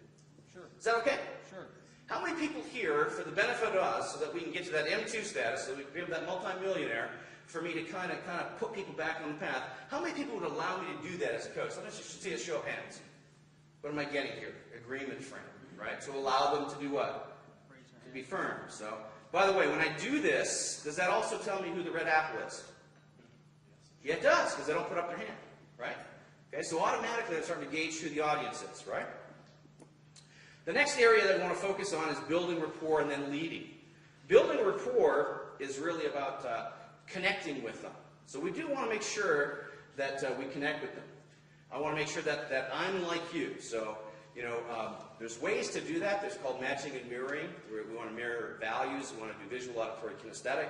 Sure. Is that okay? Sure. How many people here, for the benefit of us, so that we can get to that M2 status, so we can be that multimillionaire, for me to kind of put people back on the path, how many people would allow me to do that as a coach? Let me just see a show of hands. What am I getting here? Agreement frame, right? So allow them to do what? Raise your to be firm. So, by the way, when I do this, does that also tell me who the red apple is? Yeah, it does, because they don't put up their hand, right? Okay, so automatically I'm starting to gauge who the audience is, right? The next area that I want to focus on is building rapport and then leading. Building rapport is really about connecting with them. So we do want to make sure that we connect with them. I want to make sure that I'm like you. So, you know, there's ways to do that. There's called matching and mirroring. We want to mirror values. We want to do visual, auditory, kinesthetic,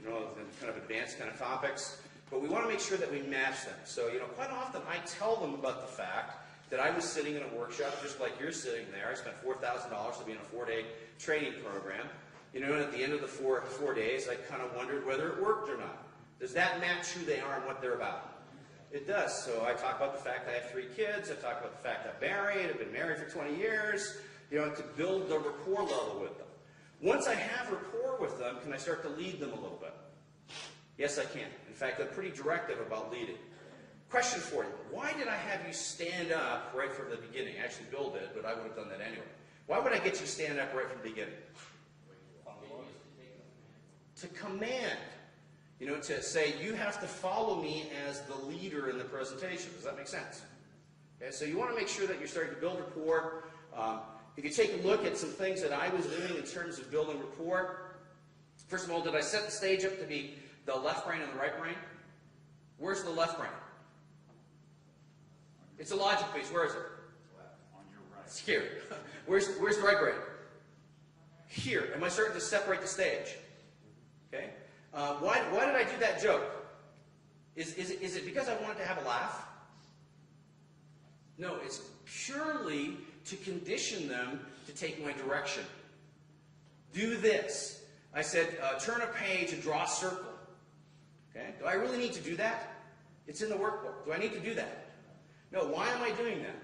you know, kind of advanced kind of topics. But we want to make sure that we match them. So, you know, quite often I tell them about the fact that I was sitting in a workshop just like you're sitting there. I spent $4,000 to be in a 4-day training program. You know, and at the end of the four days, I kind of wondered whether it worked or not. Does that match who they are and what they're about? It does. So I talk about the fact that I have 3 kids. I talk about the fact I'm married. I've been married for 20 years. You know, to build the rapport level with them. Once I have rapport with them, can I start to lead them a little bit? Yes, I can. In fact, I'm pretty directive about leading. Question for you. Why did I have you stand up right from the beginning? I actually build it, but I would have done that anyway. Why would I get you stand up right from the beginning? To command. You know, to say, you have to follow me as the leader in the presentation. Does that make sense? Okay, so you want to make sure that you're starting to build rapport. If you take a look at some things that I was doing in terms of building rapport, first of all, did I set the stage up to be the left brain and the right brain? Where's the left brain? It's a logic piece. Where is it? On your right. It's here. Where's the right brain? Here. Am I starting to separate the stage? Okay. Why did I do that joke? Is it because I wanted to have a laugh? No, it's purely to condition them to take my direction. Do this. I said, turn a page and draw a circle. Okay? Do I really need to do that? It's in the workbook. Do I need to do that? No, why am I doing that?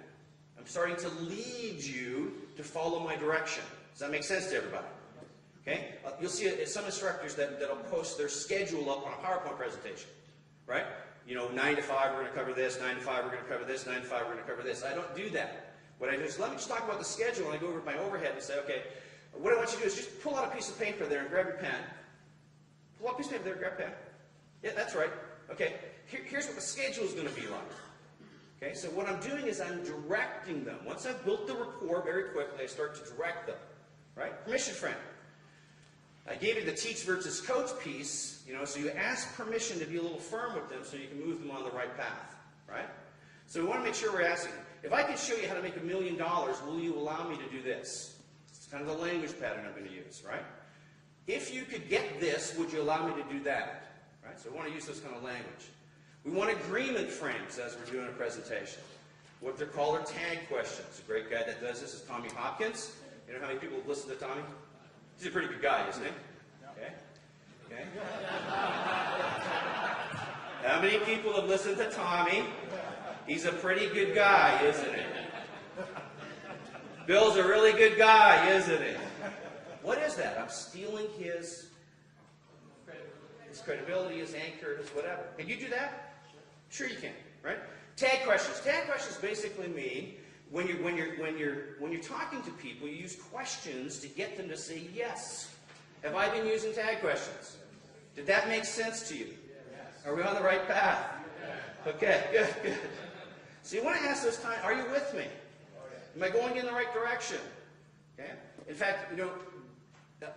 I'm starting to lead you to follow my direction. Does that make sense to everybody? Okay? You'll see some instructors that'll post their schedule up on a PowerPoint presentation. Right? You know, 9 to 5 we're going to cover this, 9 to 5 we're going to cover this, 9 to 5 we're going to cover this. I don't do that. What I do is let me just talk about the schedule, and I go over my overhead and say, okay, what I want you to do is just pull out a piece of paper there and grab your pen. Pull out a piece of paper there and grab a pen. Yeah, that's right. Okay, here's what the schedule is going to be like. Okay, so what I'm doing is I'm directing them. Once I've built the rapport very quickly, I start to direct them. Right? Permission frame. I gave you the teach versus coach piece, you know, so you ask permission to be a little firm with them so you can move them on the right path. Right? So we want to make sure we're asking, if I can show you how to make $1 million, will you allow me to do this? It's kind of the language pattern I'm going to use, right? If you could get this, would you allow me to do that? Right? So we want to use this kind of language. We want agreement frames as we're doing a presentation. What they're called are tag questions. A great guy that does this is Tommy Hopkins. You know how many people have listened to Tommy? He's a pretty good guy, isn't he? Okay. Okay. How many people have listened to Tommy? He's a pretty good guy, isn't he? Bill's a really good guy, isn't he? What is that? I'm stealing his credibility, his anchor, his whatever. Can you do that? Sure you can, right? Tag questions. Tag questions basically mean when you're talking to people, you use questions to get them to say yes. Have I been using tag questions? Did that make sense to you? Are we on the right path? Okay, good, good. So you want to ask this time, are you with me? Am I going in the right direction? Okay. In fact, you know,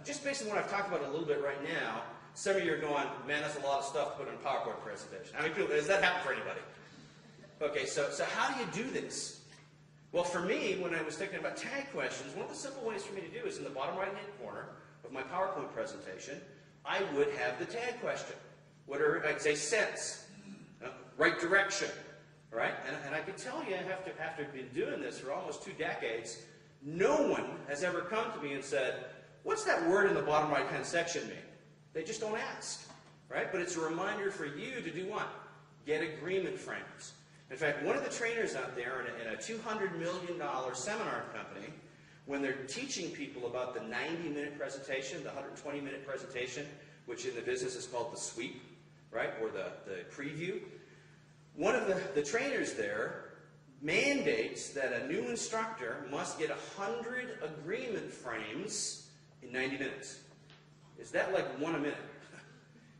just based on what I've talked about a little bit right now, some of you are going, man, that's a lot of stuff to put in a PowerPoint presentation. How many people, does that happen for anybody? Okay, so how do you do this? Well, for me, when I was thinking about tag questions, one of the simple ways for me to do is in the bottom right-hand corner of my PowerPoint presentation, I would have the tag question. What are, I'd say, sense, right direction, right? And I can tell you, after been doing this for almost 2 decades, no one has ever come to me and said, what's that word in the bottom right-hand section mean? They just don't ask, right? But it's a reminder for you to do what? Get agreement frames. In fact, one of the trainers out there in a $200 million seminar company, when they're teaching people about the 90-minute presentation, the 120-minute presentation, which in the business is called the sweep, right, or the preview, one of the trainers there mandates that a new instructor must get 100 agreement frames in 90 minutes. Is that like 1 a minute?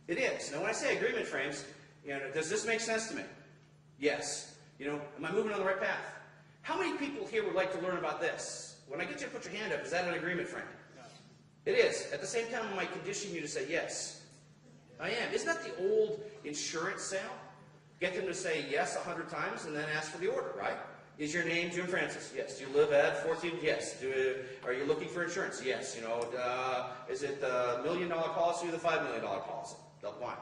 It is. Now when I say agreement frames, does this make sense to me? Yes. Am I moving on the right path? How many people here would like to learn about this? When I get you to put your hand up, is that an agreement frame? Yes. It is. At the same time, I might condition you to say yes. I am. Isn't that the old insurance sale? Get them to say yes 100 times and then ask for the order, right? Is your name Jim Francis? Yes. Do you live at 14? Yes. Are you looking for insurance? Yes. Is it the $1 million policy or the $5 million policy? Why?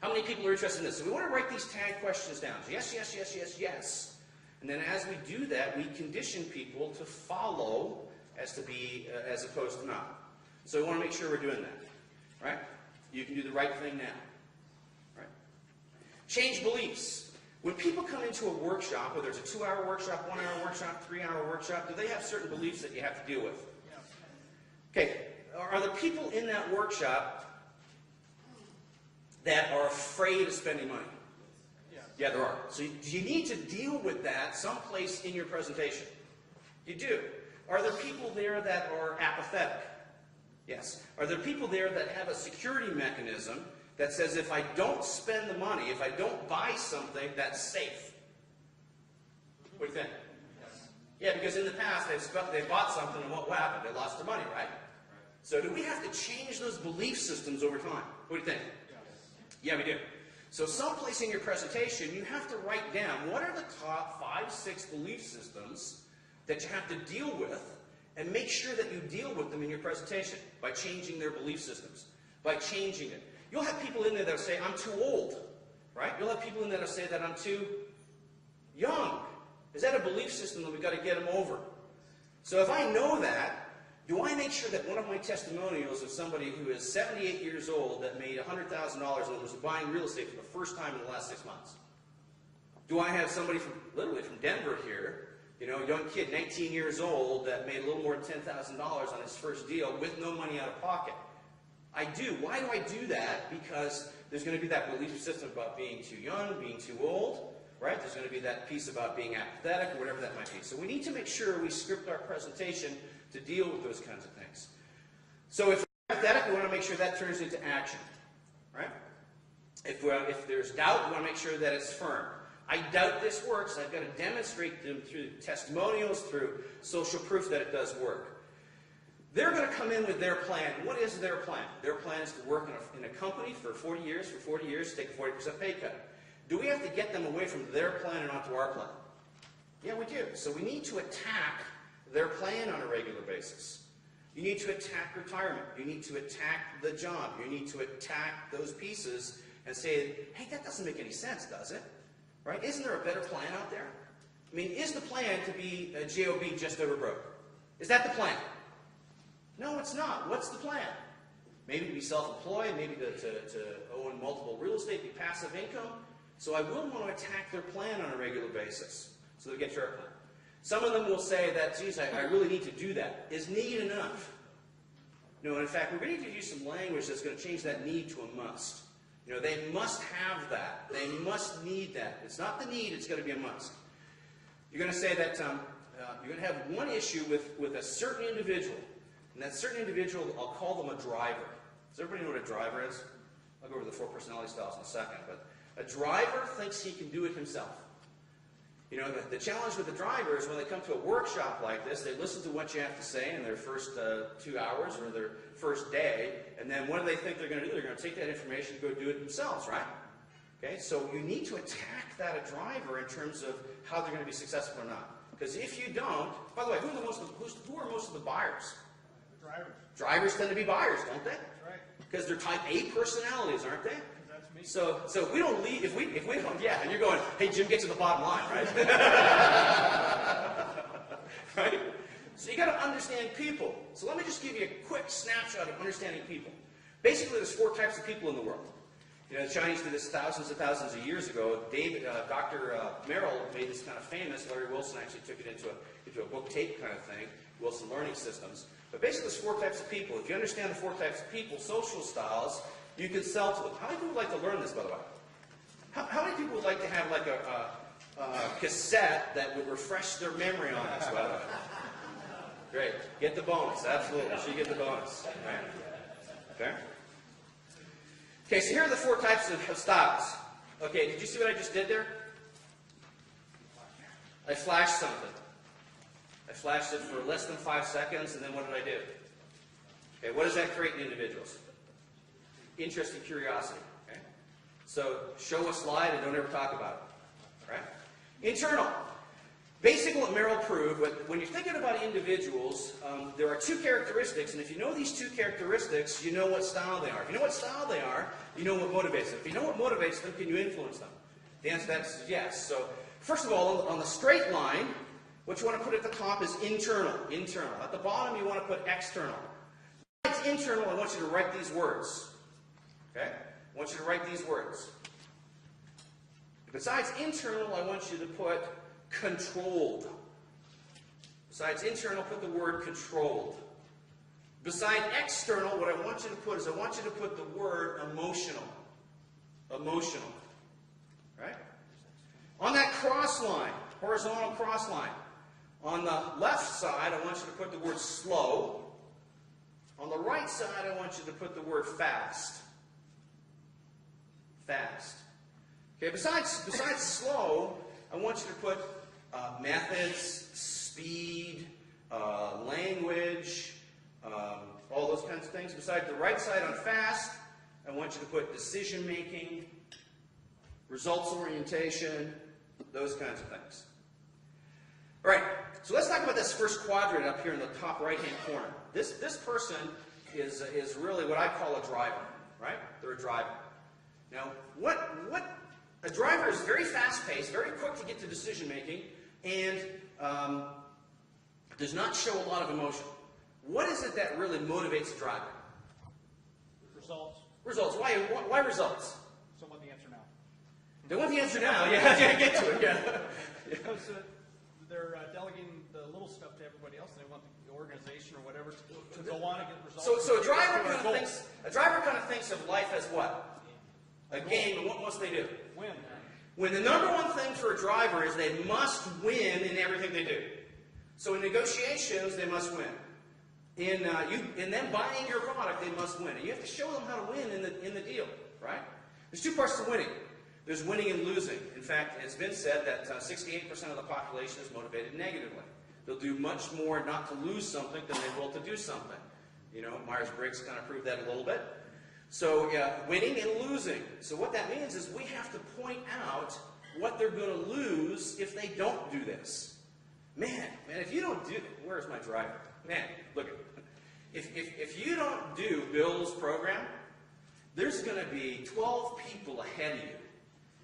How many people are interested in this? So we want to write these tag questions down. Yes, yes, yes, yes, yes. And then as we do that, we condition people to follow as opposed to not. So we want to make sure we're doing that. Right? You can do the right thing now. Right? Change beliefs. When people come into a workshop, whether it's a 2-hour workshop, 1-hour workshop, 3-hour workshop, do they have certain beliefs that you have to deal with? Okay. Are there people in that workshop that are afraid of spending money? Yeah, there are. So you need to deal with that someplace in your presentation. You do. Are there people there that are apathetic? Yes. Are there people there that have a security mechanism that says if I don't spend the money, if I don't buy something, that's safe? What do you think? Yes. Yeah, because in the past they bought something and what happened? They lost their money, right? So do we have to change those belief systems over time? What do you think? Yeah, we do. So someplace in your presentation, you have to write down what are the top 5, 6 belief systems that you have to deal with, and make sure that you deal with them in your presentation by changing their belief systems, by changing it. You'll have people in there that will say, I'm too old, right? You'll have people in there that will say that I'm too young. Is that a belief system that we've got to get them over? So if I know that, do I make sure that one of my testimonials of somebody who is 78 years old that made $100,000 and was buying real estate for the first time in the last 6 months? Do I have somebody literally from Denver here, a young kid, 19 years old, that made a little more than $10,000 on his first deal with no money out of pocket? I do. Why do I do that? Because there's going to be that belief system about being too young, being too old, right? There's going to be that piece about being apathetic or whatever that might be. So we need to make sure we script our presentation to deal with those kinds of things. So if we're apathetic, we want to make sure that turns into action, right? If there's doubt, we want to make sure that it's firm. I doubt this works. I've got to demonstrate them through testimonials, through social proof that it does work. They're going to come in with their plan. What is their plan? Their plan is to work in a company for 40 years, take a 40% pay cut. Do we have to get them away from their plan and onto our plan? Yeah, we do. So we need to attack their plan on a regular basis. You need to attack retirement. You need to attack the job. You need to attack those pieces and say, hey, that doesn't make any sense, does it? Right? Isn't there a better plan out there? I mean, is the plan to be a JOB just over broke? Is that the plan? No, it's not. What's the plan? Maybe to be self-employed, maybe to own multiple real estate, be passive income. So I will want to attack their plan on a regular basis so they get your plan. Some of them will say that, geez, I really need to do that. Is need enough? No, in fact, we're going to need to use some language that's going to change that need to a must. They must have that. They must need that. It's not the need, it's going to be a must. You're going to say that you're going to have one issue with a certain individual. And that certain individual, I'll call them a driver. Does everybody know what a driver is? I'll go over the 4 personality styles in a second. But a driver thinks he can do it himself. The challenge with the driver is when they come to a workshop like this, they listen to what you have to say in their first 2 hours or their first day, and then what do they think they're going to do? They're going to take that information and go do it themselves, right? Okay, so you need to attack that driver in terms of how they're going to be successful or not. Because if you don't, by the way, who are most of the buyers? The drivers. Drivers tend to be buyers, don't they? That's right. Because they're type A personalities, aren't they? That's me. So if we don't leave, if we don't, yeah, and you're going, hey Jim, get to the bottom line, right? Right? So you got to understand people. So let me just give you a quick snapshot of understanding people. Basically, there's 4 types of people in the world. The Chinese did this thousands and thousands of years ago. Dr. Merrill made this kind of famous. Larry Wilson actually took it into a book tape kind of thing, Wilson Learning Systems. But basically, there's 4 types of people. If you understand the 4 types of people, social styles, you can sell to them. How many people would like to learn this, by the way? How many people would like to have like a cassette that would refresh their memory on this, by the way? Great. Get the bonus. Absolutely. She get the bonus. Right. Okay. Okay, so here are the 4 types of styles. Okay, did you see what I just did there? I flashed something. I flashed it for less than 5 seconds, and then what did I do? Okay, what does that create in individuals? Interest and curiosity. Okay? So show a slide and don't ever talk about it. Right? Internal. Basically, what Merrill proved, when you're thinking about individuals, there are 2 characteristics, and if you know these 2 characteristics, you know what style they are. If you know what style they are, you know what motivates them. If you know what motivates them, can you influence them? The answer to that is yes. So, first of all, on the straight line, what you want to put at the top is internal. Internal. At the bottom, you want to put external. If it's internal, I want you to write these words. Okay? I want you to write these words. Besides internal, I want you to put controlled. Besides internal, put the word controlled. Beside external, what I want you to put is I want you to put the word emotional. Emotional. Right? On that cross line, horizontal cross line, on the left side, I want you to put the word slow. On the right side, I want you to put the word fast. Fast. Okay, besides slow, I want you to put methods, speed, language, all those kinds of things. Besides the right side on fast, I want you to put decision making, results orientation, those kinds of things. All right, so let's talk about this first quadrant up here in the top right-hand corner. This person is really what I call a driver, right? They're a driver. Now, a driver is very fast-paced, very quick to get to decision-making, and does not show a lot of emotion. What is it that really motivates a driver? Results. Results. Why results? So I want the answer now. They want the answer now. Yeah, get to it. Yeah. Because they're delegating the little stuff to everybody else, and they want the organization or whatever to go on and get results. So a driver kind of thinks of life as what? A game, and what must they do? Win. When the number one thing for a driver is they must win in everything they do. So in negotiations, they must win. In them buying your product, they must win. And you have to show them how to win in the deal, right? There's 2 parts to winning. There's winning and losing. In fact, it's been said that 68% of the population is motivated negatively. They'll do much more not to lose something than they will to do something. You know, Myers-Briggs kind of proved that a little bit. So, winning and losing. So what that means is we have to point out what they're going to lose if they don't do this. Man, if you don't do it, where's my driver? Man, look, if you don't do Bill's program, there's going to be 12 people ahead of you.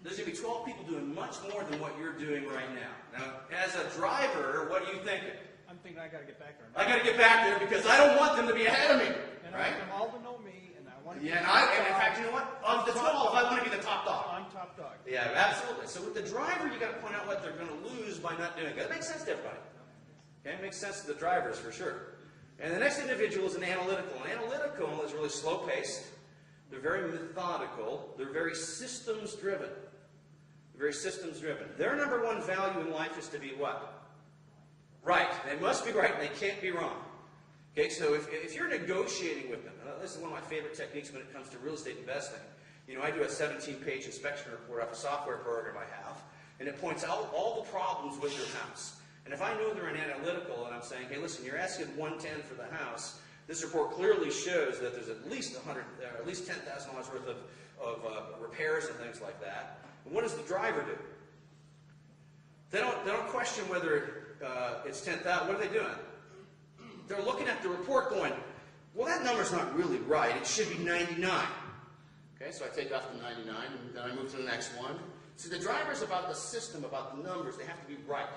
There's going to be 12 people doing much more than what you're doing right now. Now, as a driver, what are you thinking? I'm thinking I got to get back there. I got to get back there because I don't want them to be ahead of me. And right? I want them all to know me, and I want to be Yeah, and in fact, you know what? Of the 12, I want to be the top dog. I'm top dog. Yeah, absolutely. So with the driver, you got to point out what they're going to lose by not doing it. That makes sense to everybody. Okay, it makes sense to the drivers for sure. And the next individual is an analytical. An analytical is really slow-paced. They're very methodical. They're very systems-driven. Very systems-driven. Their number one value in life is to be what? Right. They must be right, and they can't be wrong. Okay, so if you're negotiating with them, this is one of my favorite techniques when it comes to real estate investing. You know, I do a 17-page inspection report off a software program I have, and it points out all the problems with your house. And if I know they're an analytical, and I'm saying, hey, listen, you're asking $110 for the house, this report clearly shows that there's at least $10,000 worth of repairs and things like that. And what does the driver do? They don't question whether it's 10,000. What are they doing? They're looking at the report going, well, that number's not really right. It should be 99. Okay, so I take off the 99, and then I move to the next one. See, the driver's about the system, about the numbers. They have to be right.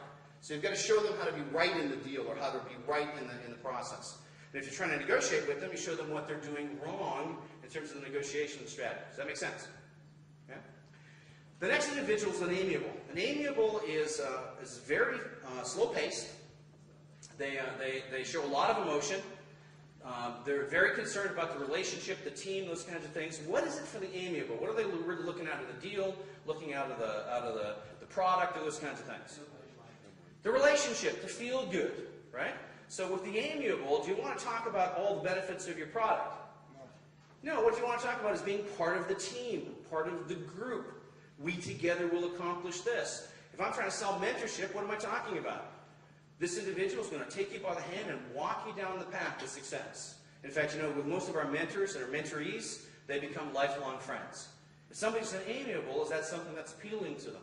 So you've got to show them how to be right in the deal or how to be right in the process. And if you're trying to negotiate with them, you show them what they're doing wrong in terms of the negotiation strategy. Does that make sense? Okay? The next individual is an amiable. An amiable is very slow-paced. They show a lot of emotion. They're very concerned about the relationship, the team, those kinds of things. What is it for the amiable? What are they really looking out of the deal, looking out of the product, or those kinds of things? The relationship, to feel good, right? So with the amiable, do you want to talk about all the benefits of your product? No, what you want to talk about is being part of the team, part of the group. We together will accomplish this. If I'm trying to sell mentorship, what am I talking about? This individual is going to take you by the hand and walk you down the path to success. In fact, you know, with most of our mentors and our mentorees, they become lifelong friends. If somebody's an amiable, is that something that's appealing to them?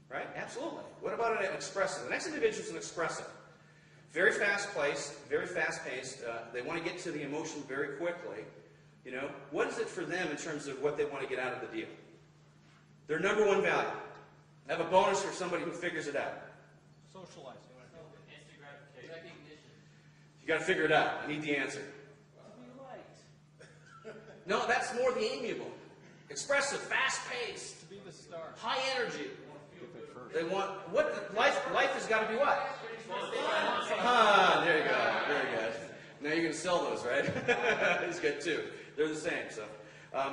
Right? Absolutely. What about an expressive? The next individual is an expressive. Very fast-paced, very fast-paced. They want to get to the emotion very quickly. You know, what is it for them in terms of what they want to get out of the deal? Their number one value. I have a bonus for somebody who figures it out. Socializing. Instant gratification. Recognition. You got to figure it out. I need the answer. To be liked. No, that's more the amiable. Expressive, fast-paced, To be the star. high energy. They want what? Life has got to be what? Ah, there you go. Very good. Now you're going to sell those, right? He's good too. They're the same.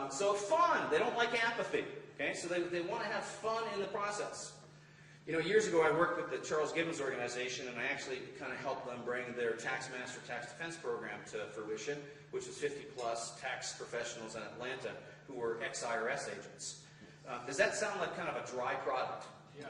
So fun. They don't like apathy. Okay, so they want to have fun in the process. You know, years ago I worked with the Charles Gibbons organization, and I actually kind of helped them bring their Tax Master Tax Defense program to fruition, which was 50-plus tax professionals in Atlanta who were ex-IRS agents. Does that sound like kind of a dry product? Yes.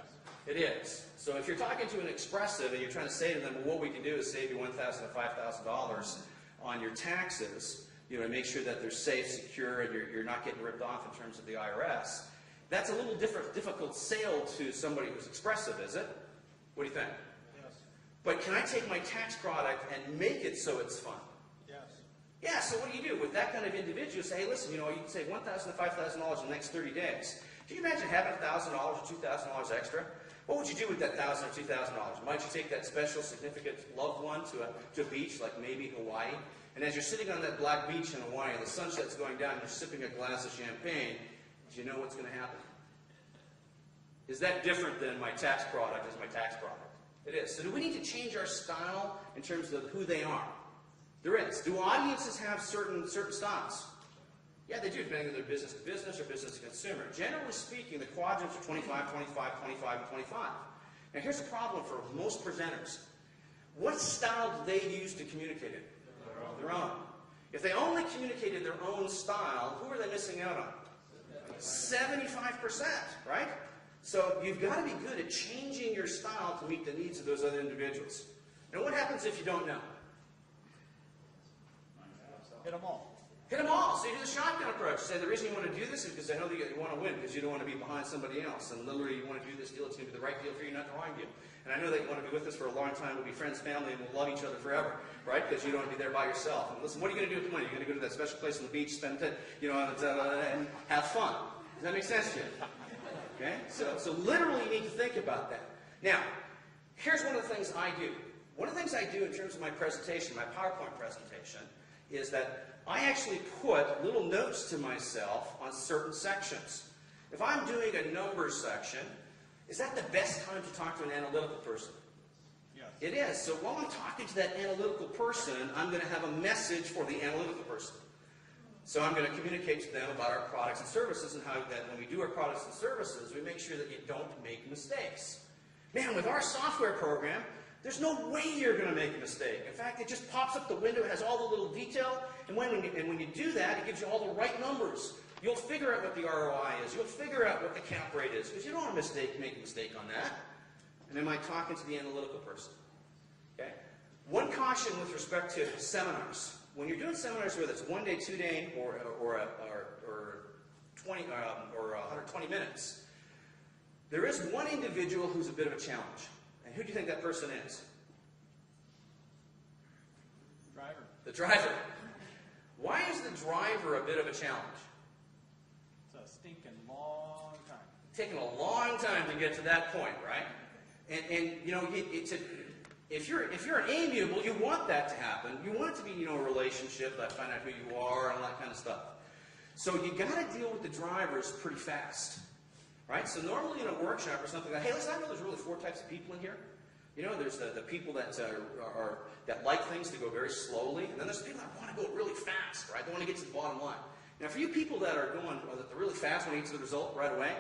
It is. So if you're talking to an expressive and you're trying to say to them, well, what we can do is save you $1,000 to $5,000 on your taxes, you know, and make sure that they're safe, secure, and you're not getting ripped off in terms of the IRS. That's a little difficult sale to somebody who's expressive, is it? What do you think? Yes. But can I take my tax product and make it so it's fun? Yes. Yeah, so what do you do with that kind of individual? Say, hey, listen, you know, you can save $1,000 to $5,000 in the next 30 days. Can you imagine having $1,000 or $2,000 extra? What would you do with that $1,000 or $2,000? Might you take that special, significant loved one to a beach, like maybe Hawaii? And as you're sitting on that black beach in Hawaii and the sunset's going down and you're sipping a glass of champagne, do you know what's going to happen? Is that different than my tax product as my tax product? It is. So do we need to change our style in terms of who they are? There is. Do audiences have certain styles? Yeah, they do, depending on their business to business or business to consumer. Generally speaking, the quadrants are 25, 25, 25, and 25. Now here's the problem for most presenters. What style do they use to communicate it? Their own. If they only communicated their own style, who are they missing out on? 75%, right? So you've got to be good at changing your style to meet the needs of those other individuals. Now what happens if you don't know? Hit them all. Hit them all. So you do the shotgun approach. Say the reason you want to do this is because I know that you want to win, because you don't want to be behind somebody else. And literally you want to do this deal. It's going to be the right deal for you, not the wrong deal. And I know that you want to be with us for a long time. We'll be friends, family, and we'll love each other forever, right? Because you don't want to be there by yourself. And listen, what are you going to do with the money? You're going to go to that special place on the beach, spend it, you know, and have fun. Does that make sense to you? Okay? So literally you need to think about that. Now, here's one of the things I do. One of the things I do in terms of my presentation, my PowerPoint presentation, is that I actually put little notes to myself on certain sections. If I'm doing a numbers section, is that the best time to talk to an analytical person? Yes. It is. So while I'm talking to that analytical person, I'm going to have a message for the analytical person. So I'm going to communicate to them about our products and services and how that when we do our products and services, we make sure that you don't make mistakes. Man, with our software program, there's no way you're going to make a mistake. In fact, it just pops up the window, it has all the little detail, and when you do that, it gives you all the right numbers. You'll figure out what the ROI is. You'll figure out what the cap rate is, because you don't want to make a mistake on that. And am I talking to the analytical person? Okay. One caution with respect to seminars. When you're doing seminars, whether it's 1 day, 2 day, or 20 or 120 minutes, there is one individual who's a bit of a challenge. And who do you think that person is? Driver. The driver. Why is the driver a bit of a challenge? It's a stinking long time. Taking a long time to get to that point, right? And you know, if you're an amiable, you want that to happen. You want it to be, you know, a relationship, that find out who you are and all that kind of stuff. So you got to deal with the drivers pretty fast, right? So normally in a workshop or something like, hey, listen, I know there's really 4 types of people in here. You know, there's the people that that like things to go very slowly, and then there's people that want to go really fast, right? They want to get to the bottom line. Now, for you people that are going really fast, want to get to the result right away,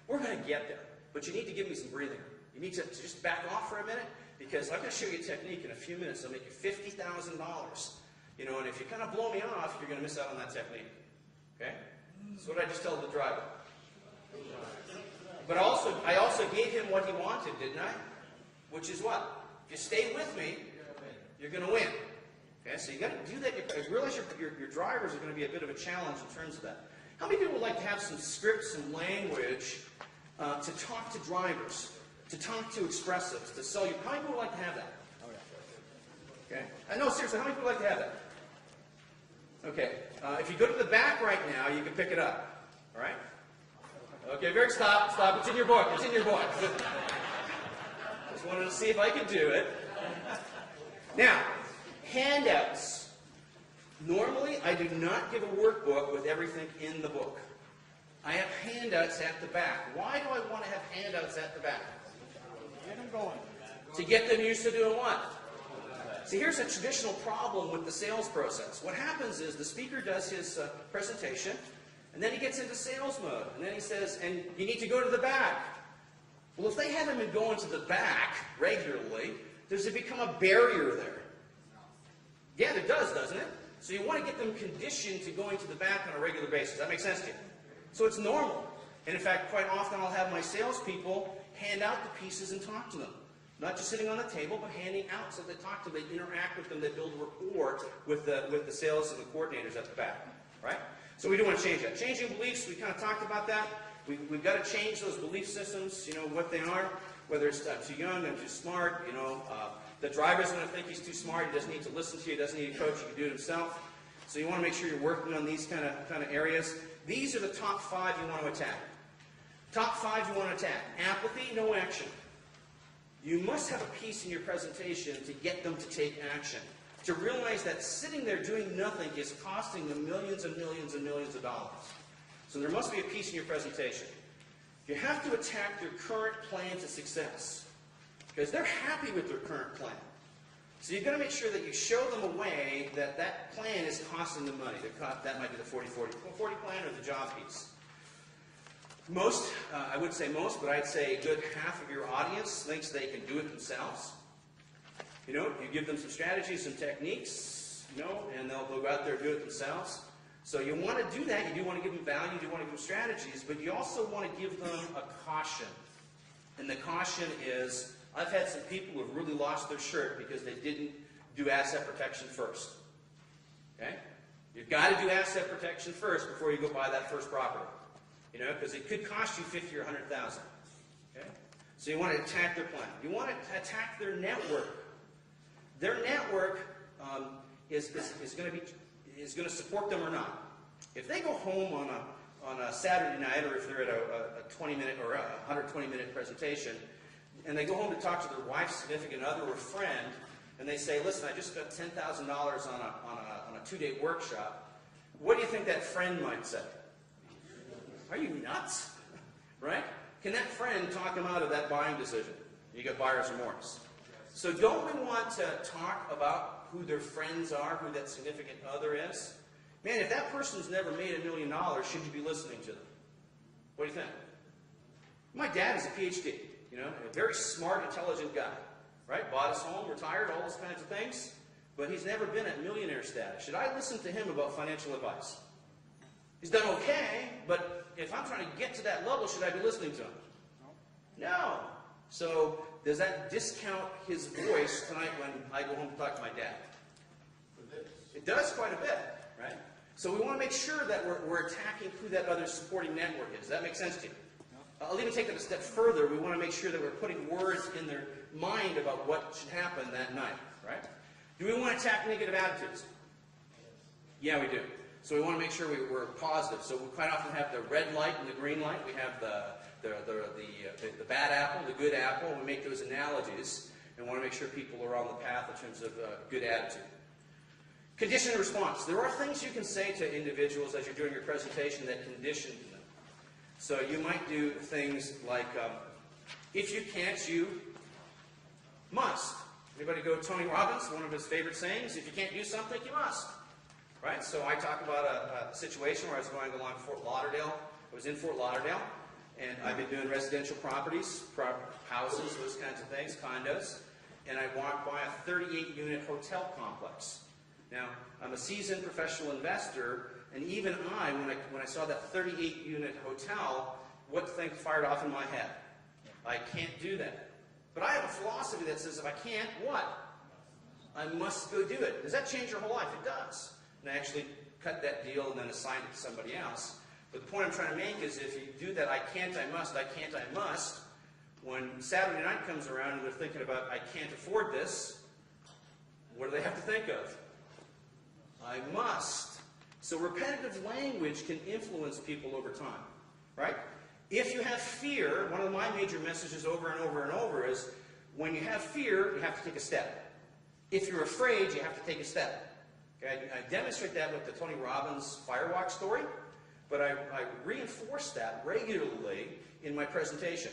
we're going to get there. But you need to give me some breathing room. You need to just back off for a minute, Because I'm going to show you a technique in a few minutes that'll make you $50,000. You know, and if you kind of blow me off, you're going to miss out on that technique. Okay? So what did I just tell the driver? But I also gave him what he wanted, didn't I? Which is what? If you stay with me, you're going to win. Okay, so you got to do that. You realize your drivers are going to be a bit of a challenge in terms of that. How many people would like to have some scripts, some language to talk to drivers, to talk to expressives, to sell you? How many people would like to have that? Okay. I know, seriously, how many people would like to have that? Okay. If you go to the back right now, you can pick it up. All right? Okay, stop. It's in your book. It's in your book. Just wanted to see if I could do it. Now, handouts. Normally, I do not give a workbook with everything in the book. I have handouts at the back. Why do I want to have handouts at the back? Get them going. To get them used to doing what? See, here's a traditional problem with the sales process. What happens is the speaker does his presentation, and then he gets into sales mode. And then he says, and you need to go to the back. Well, if they haven't been going to the back regularly, does it become a barrier there? Yeah, it does, doesn't it? So you want to get them conditioned to going to the back on a regular basis. That makes sense to you? So it's normal. And in fact, quite often I'll have my salespeople hand out the pieces and talk to them. Not just sitting on the table, but handing out so they talk to them, they interact with them, they build rapport with the sales and the coordinators at the back. Right? So we do want to change that. Changing beliefs, we kind of talked about that. We've got to change those belief systems, you know, what they are. Whether it's I'm too young, I'm too smart, you know. The driver's going to think he's too smart, he doesn't need to listen to you, he doesn't need a coach, he can do it himself. So you want to make sure you're working on these kind of areas. These are the top 5 you want to attack. Top 5 you want to attack. Apathy, no action. You must have a piece in your presentation to get them to take action. To realize that sitting there doing nothing is costing them millions and millions and millions of dollars. So there must be a piece in your presentation. You have to attack their current plan to success. Because they're happy with their current plan. So you've got to make sure that you show them a way that that plan is costing them money. That might be the 40-40 plan or the job piece. Most, I would say most, but I'd say a good half of your audience thinks they can do it themselves. You know, you give them some strategies, some techniques, you know, and they'll go out there and do it themselves. So you want to do that. You do want to give them value. You do want to give them strategies, but you also want to give them a caution. And the caution is, I've had some people who have really lost their shirt because they didn't do asset protection first. Okay? You've got to do asset protection first before you go buy that first property. You know, because it could cost you $50,000 or $100,000. Okay? So you want to attack their plan. You want to attack their network. Their network is going to support them or not. If they go home on a Saturday night, or if they're at a 20-minute or a 120-minute presentation, and they go home to talk to their wife, significant other, or friend, and they say, "Listen, I just spent $10,000 on a 2-day workshop." What do you think that friend might say? Are you nuts? Right? Can that friend talk them out of that buying decision? You got buyer's remorse. So don't we want to talk about who their friends are, who that significant other is? Man, if that person's never made $1 million, should you be listening to them? What do you think? My dad is a PhD, you know, a very smart, intelligent guy, right? Bought his home, retired, all those kinds of things, but he's never been at millionaire status. Should I listen to him about financial advice? He's done okay, but if I'm trying to get to that level, should I be listening to him? No. So does that discount his voice tonight when I go home to talk to my dad? It does quite a bit, right? So we want to make sure that we're attacking who that other supporting network is. Does that make sense to you? I'll even take it a step further. We want to make sure that we're putting words in their mind about what should happen that night, right? Do we want to attack negative attitudes? Yeah, we do. So we want to make sure we're positive. So we quite often have the red light and the green light. We have the bad apple, the good apple. We make those analogies and want to make sure people are on the path in terms of good attitude. Condition and response. There are things you can say to individuals as you're doing your presentation that condition them. So you might do things like, if you can't, you must. Anybody go Tony Robbins, one of his favorite sayings, if you can't do something, you must. Right? So I talk about a situation where I was going along Fort Lauderdale. I was in Fort Lauderdale, and I've been doing residential properties, houses, those kinds of things, condos. and I want to buy a 38-unit hotel complex. Now, I'm a seasoned professional investor, and even when I saw that 38-unit hotel, what thing fired off in my head? I can't do that. But I have a philosophy that says if I can't, what? I must go do it. Does that change your whole life? It does. And I actually cut that deal and then assigned it to somebody else. But the point I'm trying to make is if you do that, I can't, I must, I can't, I must, when Saturday night comes around and they're thinking about, I can't afford this, what do they have to think of? I must. So repetitive language can influence people over time, right? If you have fear, one of my major messages over and over and over is, when you have fear, you have to take a step. If you're afraid, you have to take a step. Okay? I demonstrate that with the Tony Robbins Firewalk story, but I reinforce that regularly in my presentation.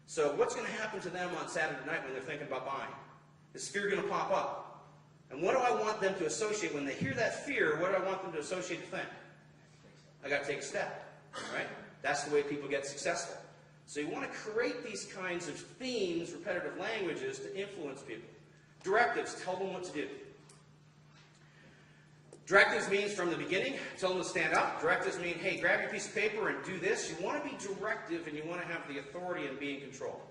So what's going to happen to them on Saturday night when they're thinking about buying? Is fear going to pop up? And what do I want them to associate when they hear that fear? What do I want them to associate to think? I got to take a step, right? That's the way people get successful. So you want to create these kinds of themes, repetitive languages, to influence people. Directives, tell them what to do. Directives means from the beginning, tell them to stand up. Directives mean, hey, grab your piece of paper and do this. You want to be directive and you want to have the authority and be in control.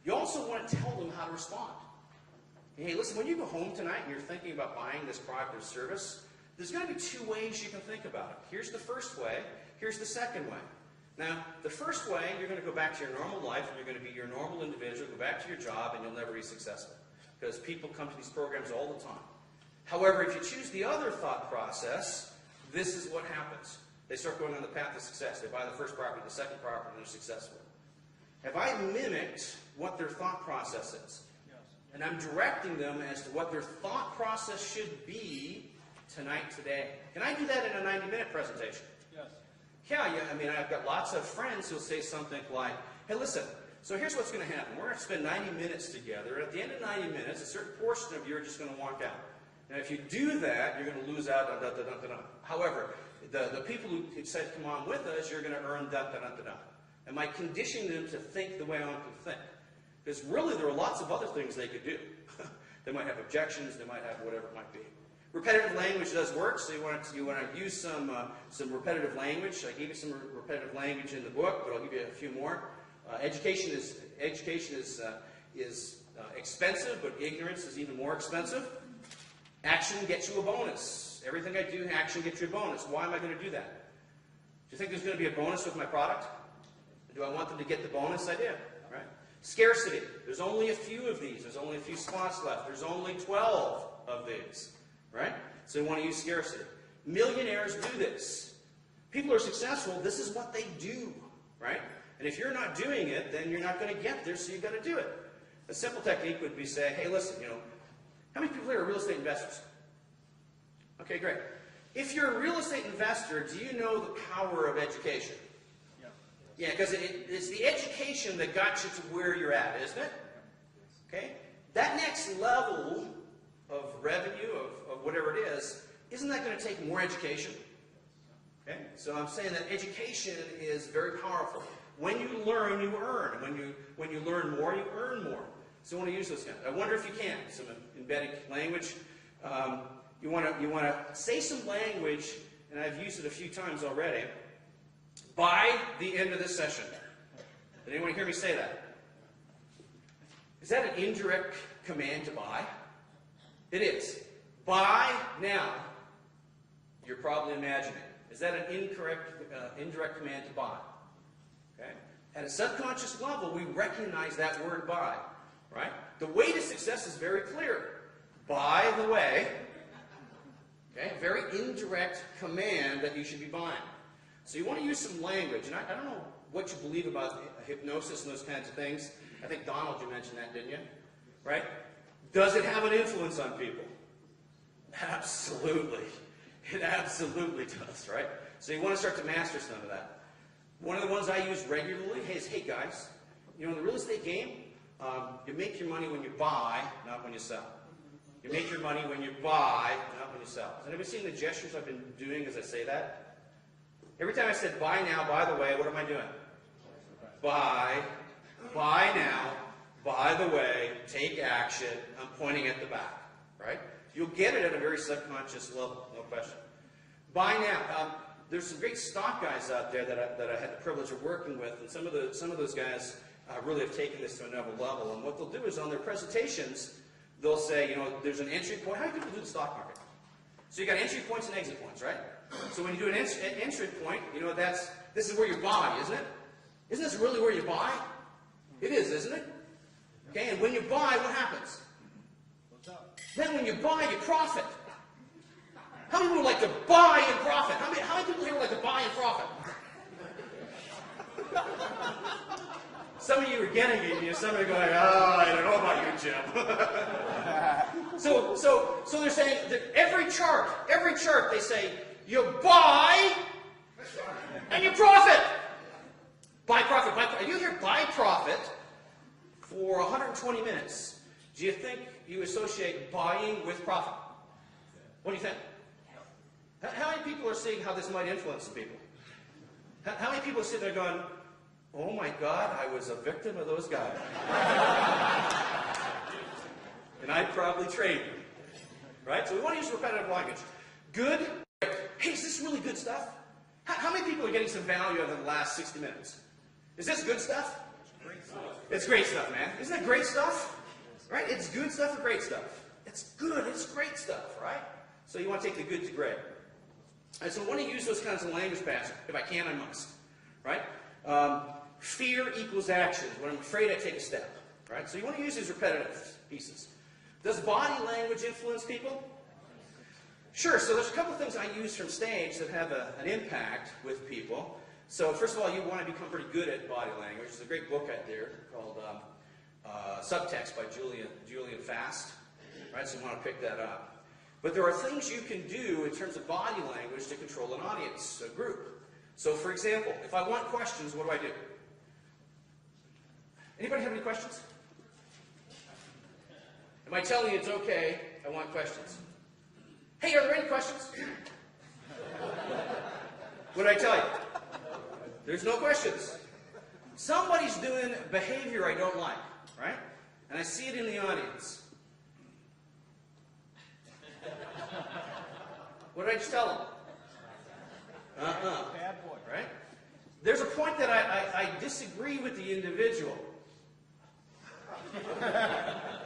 You also want to tell them how to respond. Hey, listen, when you go home tonight and you're thinking about buying this product or service, there's going to be two ways you can think about it. Here's the first way. Here's the second way. Now, the first way, you're going to go back to your normal life and you're going to be your normal individual, go back to your job, and you'll never be successful. Because people come to these programs all the time. However, if you choose the other thought process, this is what happens. They start going on the path of success. They buy the first property, the second property, and they're successful. Have I mimicked what their thought process is? Yes. And I'm directing them as to what their thought process should be tonight, today. Can I do that in a 90-minute presentation? Yes. Yeah, I mean, I've got lots of friends who'll say something like, hey, listen, so here's what's going to happen. We're going to spend 90 minutes together. At the end of 90 minutes, a certain portion of you are just going to walk out. Now, if you do that, you're going to lose out on da-da-da-da-da. However, the people who said, come on with us, you're going to earn da-da-da-da-da. Am I conditioning them to think the way I want them to think? Because really, there are lots of other things they could do. They might have objections. They might have whatever it might be. Repetitive language does work, so you want to use some repetitive language. I gave you some repetitive language in the book, but I'll give you a few more. Education is expensive, but ignorance is even more expensive. Action gets you a bonus. Everything I do, action gets you a bonus. Why am I going to do that? Do you think there's going to be a bonus with my product? Do I want them to get the bonus? I do. Right? Scarcity. There's only a few of these. There's only a few spots left. There's only 12 of these. Right? So you want to use scarcity. Millionaires do this. People who are successful, this is what they do. Right? And if you're not doing it, then you're not going to get there, so you've got to do it. A simple technique would be say, hey, listen, how many people here are real estate investors? Okay, great. If you're a real estate investor, do you know the power of education? Yeah. Yeah, because it's the education that got you to where you're at, isn't it? Okay? That next level of revenue, of whatever it is, isn't that going to take more education? Okay? So I'm saying that education is very powerful. When you learn, you earn. When you learn more, you earn more. So I want to use those kinds. I wonder if you can. Some embedded language. You want to say some language, and I've used it a few times already, by the end of this session. Did anyone hear me say that? Is that an indirect command to buy? It is. Buy now. You're probably imagining. Is that an indirect command to buy? Okay? At a subconscious level, we recognize that word buy. Right? The way to success is very clear. By the way, okay, a very indirect command that you should be buying. So you want to use some language. And I don't know what you believe about hypnosis and those kinds of things. I think Donald, you mentioned that, didn't you? Right? Does it have an influence on people? Absolutely. It absolutely does, right? So you want to start to master some of that. One of the ones I use regularly is, hey guys, in the real estate game, you make your money when you buy, not when you sell. You make your money when you buy, not when you sell. Has anybody seen the gestures I've been doing as I say that? Every time I said buy now, by the way, what am I doing? Buy now, by the way, take action, I'm pointing at the back, right? You'll get it at a very subconscious level, no question. By now, there's some great stock guys out there that I had the privilege of working with, and some of those guys really have taken this to another level. And what they'll do is on their presentations, they'll say, you know, there's an entry point. How do people do the stock market? So you got entry points and exit points, right? So when you do an entry point, you know, this is where you buy, isn't it? Isn't this really where you buy? It is, isn't it? Okay, and when you buy, what happens? Then when you buy, you profit. How many people like to buy and profit? How many people here like to buy and profit? Some of you are getting it, and some of you are going, oh, I don't know about you, Jim. So they're saying that every chart, they say, you buy and you profit. Buy, profit, buy, profit. If you hear buy, profit for 120 minutes, do you think you associate buying with profit? What do you think? How many people are seeing how this might influence people? How many people are sitting there going, oh my God, I was a victim of those guys. And I'd probably trade them. Right? So we want to use repetitive language. Good. Hey, is this really good stuff? How many people are getting some value out of the last 60 minutes? Is this good stuff? It's great stuff, man. Isn't it great stuff? Right? It's good stuff or great stuff? It's good. It's great stuff, right? So you want to take the good to great. And so I want to use those kinds of language patterns. If I can, I must. Right? Fear equals action. When I'm afraid, I take a step. Right? So you want to use these repetitive pieces. Does body language influence people? Sure. So there's a couple of things I use from stage that have an impact with people. So first of all, you want to become pretty good at body language. There's a great book out there called Subtext by Julian Fast. Right? So you want to pick that up. But there are things you can do in terms of body language to control an audience, a group. So for example, if I want questions, what do I do? Anybody have any questions? Am I telling you it's okay? I want questions. Hey, are there any questions? What did I tell you? There's no questions. Somebody's doing behavior I don't like, right? And I see it in the audience. What did I just tell them? Bad boy. Right? There's a point that I disagree with the individual.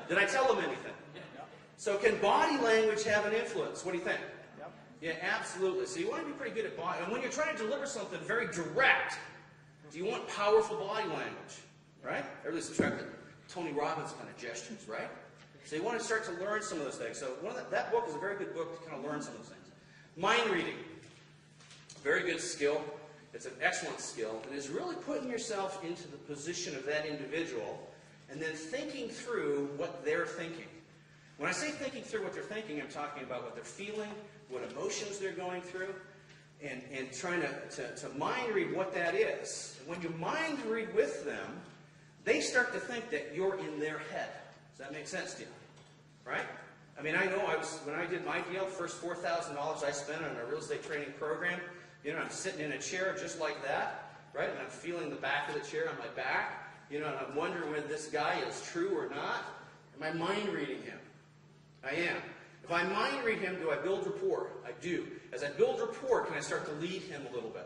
Did I tell them anything? Yep. So can body language have an influence? What do you think? Yep. Yeah, absolutely. So you want to be pretty good at body. And when you're trying to deliver something very direct, do you want powerful body language? Right? Everybody's attracted to Tony Robbins kind of gestures, right? So you want to start to learn some of those things. So that book is a very good book to kind of learn some of those things. Mind reading. Very good skill. It's an excellent skill. And is really putting yourself into the position of that individual and then thinking through what they're thinking. When I say thinking through what they're thinking, I'm talking about what they're feeling, what emotions they're going through, and trying to mind read what that is. And when you mind read with them, they start to think that you're in their head. Does that make sense to you? Right? I mean, I know when I did my deal, first $4,000 I spent on a real estate training program, you know, I'm sitting in a chair just like that, right? And I'm feeling the back of the chair on my back. You know, and I'm wondering whether this guy is true or not. Am I mind reading him? I am. If I mind read him, do I build rapport? I do. As I build rapport, can I start to lead him a little bit?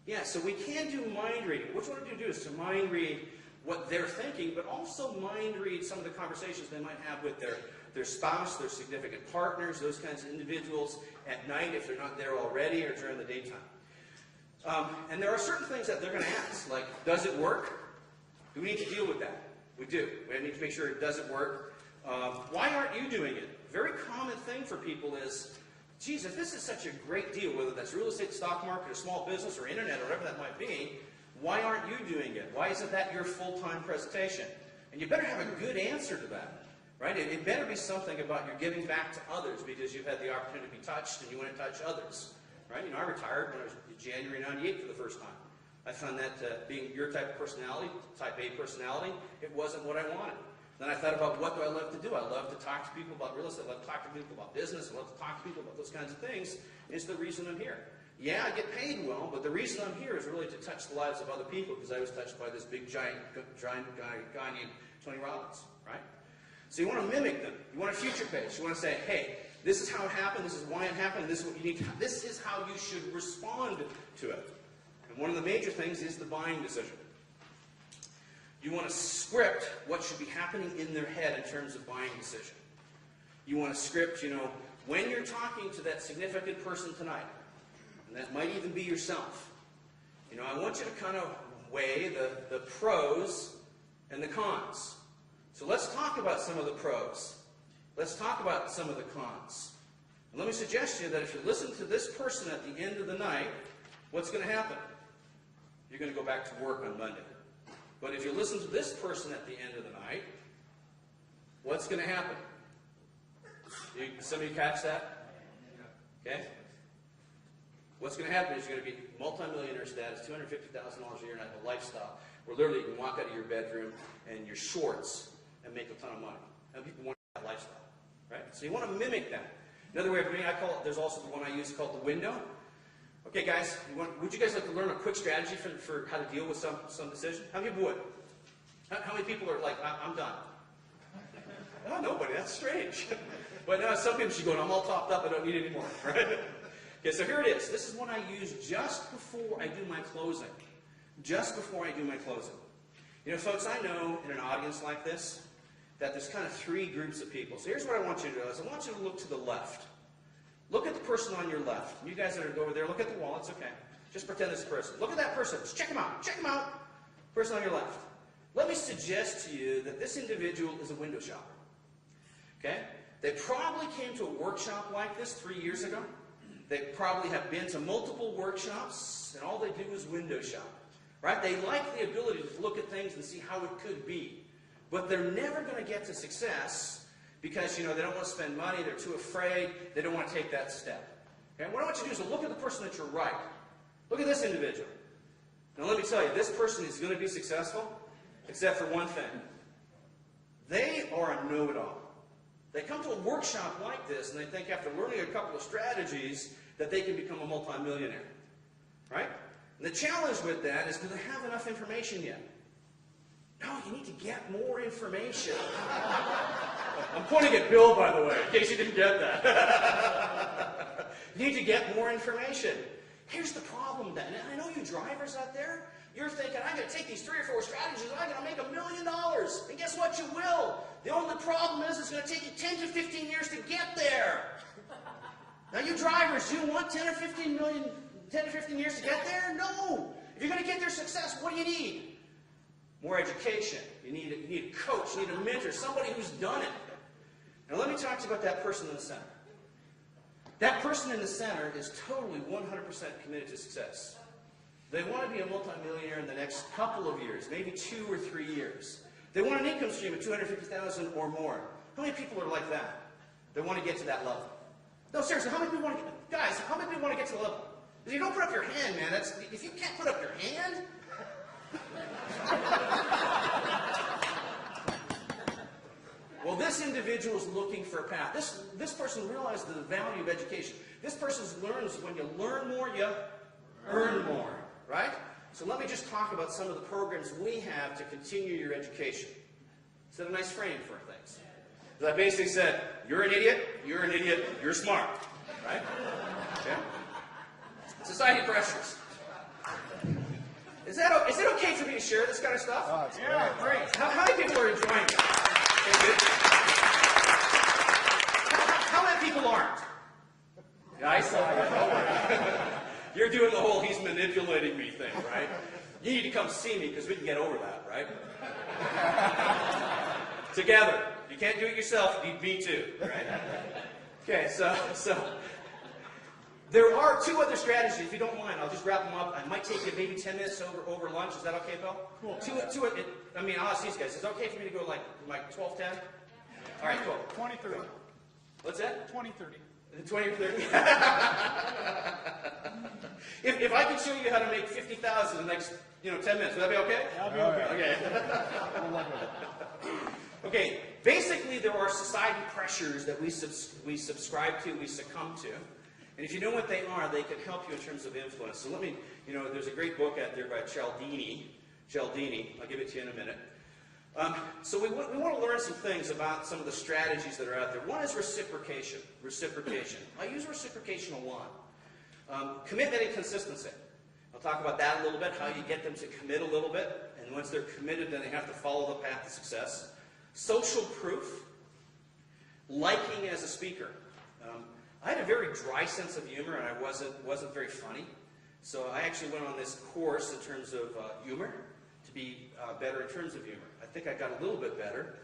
Yeah, so we can do mind reading. What you want to do is to mind read what they're thinking, but also mind read some of the conversations they might have with their spouse, their significant partners, those kinds of individuals at night if they're not there already or during the daytime. And there are certain things that they're going to ask, like, does it work? Do we need to deal with that? We do. We need to make sure it doesn't work. Why aren't you doing it? A very common thing for people is, geez, if this is such a great deal, whether that's real estate, stock market, or small business, or internet, or whatever that might be, why aren't you doing it? Why isn't that your full-time presentation? And you better have a good answer to that, right? It better be something about you're giving back to others because you've had the opportunity to be touched and you want to touch others, right? You know, I retired when I was in January '98 for the first time. I found that being your type of personality, type A personality, it wasn't what I wanted. Then I thought about what do I love to do? I love to talk to people about real estate. I love to talk to people about business. I love to talk to people about those kinds of things. It's the reason I'm here. Yeah, I get paid well, but the reason I'm here is really to touch the lives of other people because I was touched by this big giant guy named Tony Robbins, right? So you want to mimic them. You want to future pace. You want to say, hey, this is how it happened, this is why it happened, this is what you need to, this is how you should respond to it. And one of the major things is the buying decision. You want to script what should be happening in their head in terms of buying decision. You want to script, when you're talking to that significant person tonight, and that might even be yourself, I want you to kind of weigh the pros and the cons. So let's talk about some of the pros. Let's talk about some of the cons. And let me suggest to you that if you listen to this person at the end of the night, what's going to happen? You're going to go back to work on Monday. But if you listen to this person at the end of the night, what's going to happen? Somebody catch that? Okay? What's going to happen is you're going to be multimillionaire status, $250,000 a year, and have a lifestyle where literally you can walk out of your bedroom in your shorts and make a ton of money. And people want that lifestyle, right? So you want to mimic that. Another way of doing it, there's also the one I use called the window. Okay, guys, would you guys like to learn a quick strategy for how to deal with some decision? How many people would? How many people are like, I'm done? Oh, nobody. That's strange. But some people should go, I'm all topped up. I don't need any more. Right? Okay, so here it is. This is one I use just before I do my closing. Just before I do my closing. Folks, I know in an audience like this that there's kind of three groups of people. So here's what I want you to do. I want you to look to the left. Look at the person on your left. You guys that are over there, look at the wall. It's okay. Just pretend it's a person. Look at that person. Just check him out. Check him out. Person on your left. Let me suggest to you that this individual is a window shopper. Okay? They probably came to a workshop like this 3 years ago. They probably have been to multiple workshops, and all they do is window shop. Right? They like the ability to look at things and see how it could be. But they're never going to get to success because, they don't want to spend money, they're too afraid, they don't want to take that step. Okay? What I want you to do is to look at the person at your right. Look at this individual. Now let me tell you, this person is going to be successful, except for one thing. They are a know-it-all. They come to a workshop like this, and they think after learning a couple of strategies that they can become a multimillionaire. Right? And the challenge with that is, do they have enough information yet? No, you need to get more information. I'm pointing at Bill, by the way, in case you didn't get that. You need to get more information. Here's the problem then. And I know you drivers out there, you're thinking, I'm going to take these 3 or 4 strategies and I'm going to make $1 million. And guess what? You will. The only problem is it's going to take you 10 to 15 years to get there. Now you drivers, do you want 10 or 15 years to get there? No. If you're going to get their success, what do you need? More education. You need a coach. You need a mentor. Somebody who's done it. Now let me talk to you about that person in the center. That person in the center is totally 100% committed to success. They want to be a multimillionaire in the next couple of years, maybe 2 or 3 years. They want an income stream of $250,000 or more. How many people are like that? They want to get to that level. No, seriously, how many people want to get, guys, how many people want to get to the level? If you don't put up your hand, man, if you can't put up your hand, well, this individual is looking for a path. This person realized the value of education. This person learns when you learn more, you earn more, right? So let me just talk about some of the programs we have to continue your education. Set a nice frame for things. As I basically said, you're an idiot, you're smart, right? Yeah? Society pressures. Is it okay for me to share this kind of stuff? Oh, it's great. How many people are enjoying it? How many people aren't? Guys, you're doing the whole he's manipulating me thing, right? You need to come see me because we can get over that, right? Together. You can't do it yourself, you need me too, right? Okay, so there are 2 other strategies. If you don't mind, I'll just wrap them up. I might take you maybe 10 minutes over lunch. Is that okay, Bill? Cool. I'll ask these guys. Is it okay for me to go like 12:10? All right, cool. 20-30. What's that? 20-30. 20 or 30? If I could show you how to make $50,000 in the next 10 minutes, would that be okay? That'll be okay. Okay. Okay. Basically, there are society pressures that we subscribe to, we succumb to. And if you know what they are, they can help you in terms of influence. So let me, there's a great book out there by Cialdini. I'll give it to you in a minute. So we want to learn some things about some of the strategies that are out there. One is reciprocation. I use reciprocation a lot. Commitment and consistency. I'll talk about that a little bit, how you get them to commit a little bit. And once they're committed, then they have to follow the path to success. Social proof. Liking as a speaker. I had a very dry sense of humor, and I wasn't very funny. So I actually went on this course in terms of humor to be better in terms of humor. I think I got a little bit better.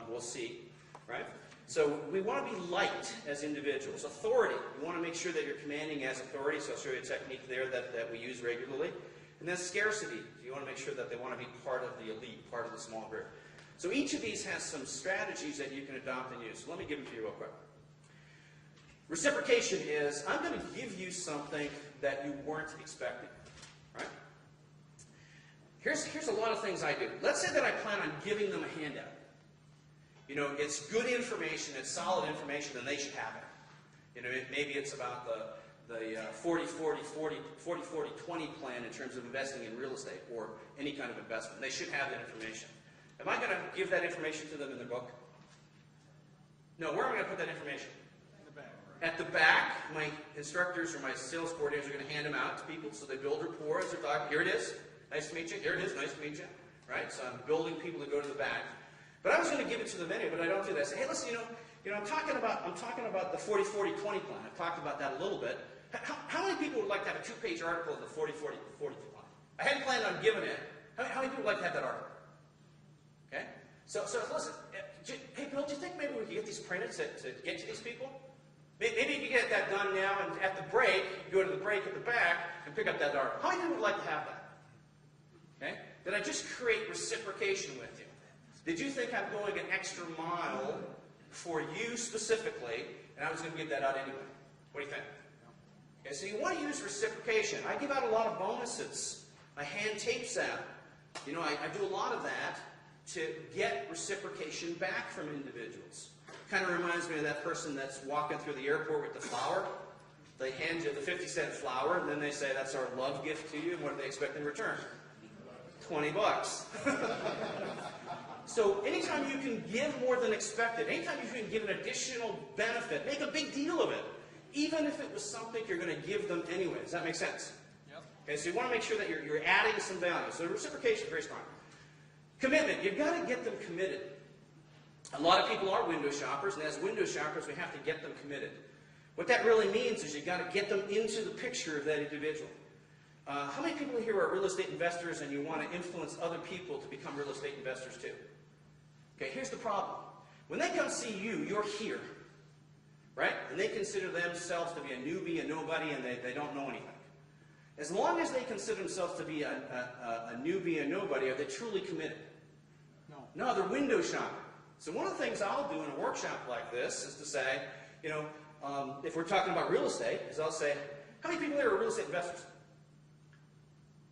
We'll see, right? So we want to be liked as individuals. Authority. We want to make sure that you're commanding as authority. So I'll show you a technique there that we use regularly. And then scarcity. You want to make sure that they want to be part of the elite, part of the small group. So each of these has some strategies that you can adopt and use. So let me give them to you real quick. Reciprocation is, I'm going to give you something that you weren't expecting, right? Here's a lot of things I do. Let's say that I plan on giving them a handout. It's good information, it's solid information, and they should have it. Maybe it's about the 40-40-20 plan in terms of investing in real estate or any kind of investment. They should have that information. Am I going to give that information to them in their book? No, where am I going to put that information? At the back, my instructors or my sales coordinators are going to hand them out to people so they build rapport as they're talking. Here it is. Nice to meet you. Here it is. Nice to meet you. Right? So I'm building people to go to the back. But I was going to give it to them anyway, but I don't do that. I say, hey, listen, I'm talking about the 40-40-20 plan. I've talked about that a little bit. How many people would like to have a 2-page article of the 40-40-40 plan? I hadn't planned on giving it. How many people would like to have that article? Okay? So listen, hey, Bill, do you think maybe we could get these printed to get to these people? Maybe you could get that done now, and at the break, you go to the break at the back and pick up that article. How many people would like to have that? Okay? Did I just create reciprocation with you? Did you think I'm going an extra mile for you specifically, and I was going to give that out anyway? What do you think? Okay, so you want to use reciprocation. I give out a lot of bonuses. I hand tapes out. I do a lot of that to get reciprocation back from individuals. Kind of reminds me of that person that's walking through the airport with the flower. They hand you the 50-cent flower, and then they say, that's our love gift to you, and what do they expect in return? $20. So anytime you can give more than expected, anytime you can give an additional benefit, make a big deal of it, even if it was something you're going to give them anyway. Does that make sense? Yep. Okay, so you want to make sure that you're adding some value. So reciprocation is very strong. Commitment. You've got to get them committed. A lot of people are window shoppers, and as window shoppers, we have to get them committed. What that really means is you've got to get them into the picture of that individual. How many people here are real estate investors and you want to influence other people to become real estate investors too? Okay, here's the problem. When they come see you, you're here, right? And they consider themselves to be a newbie, a nobody, and they don't know anything. As long as they consider themselves to be a newbie, a nobody, are they truly committed? No, they're window shopping. So one of the things I'll do in a workshop like this is to say, if we're talking about real estate, is I'll say, how many people here are real estate investors?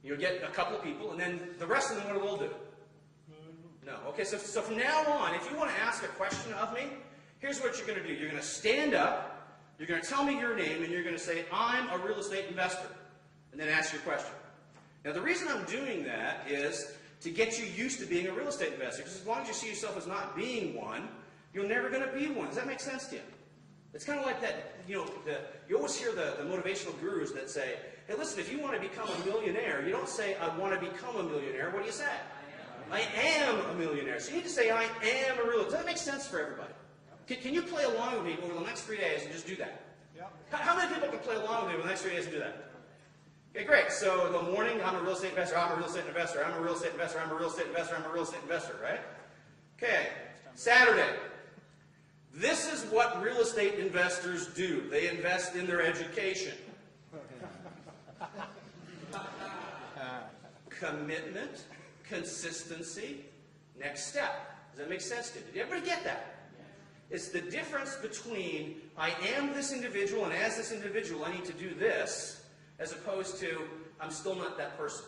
You'll get a couple of people, and then the rest of them, what will do? No. Okay, so from now on, if you want to ask a question of me, here's what you're going to do. You're going to stand up, you're going to tell me your name, and you're going to say, I'm a real estate investor, and then ask your question. Now, the reason I'm doing that is to get you used to being a real estate investor, because as long as you see yourself as not being one, you're never going to be one. Does that make sense to you? It's kind of like that, you always hear the motivational gurus that say, hey, listen, if you want to become a millionaire, you don't say, I want to become a millionaire. What do you say? I am a millionaire. So you need to say, I am a real. Does that make sense for everybody? Can you play along with me over the next 3 days and just do that? Yep. How many people can play along with me over the next 3 days and do that? Okay, great. So the morning, I'm a real estate investor, I'm a real estate investor, I'm a real estate investor, I'm a real estate investor, I'm a real estate investor, right? Okay, Saturday. This is what real estate investors do. They invest in their education. Commitment, consistency, next step. Does that make sense to you? Did everybody get that? It's the difference between I am this individual, and as this individual I need to do this, as opposed to I'm still not that person.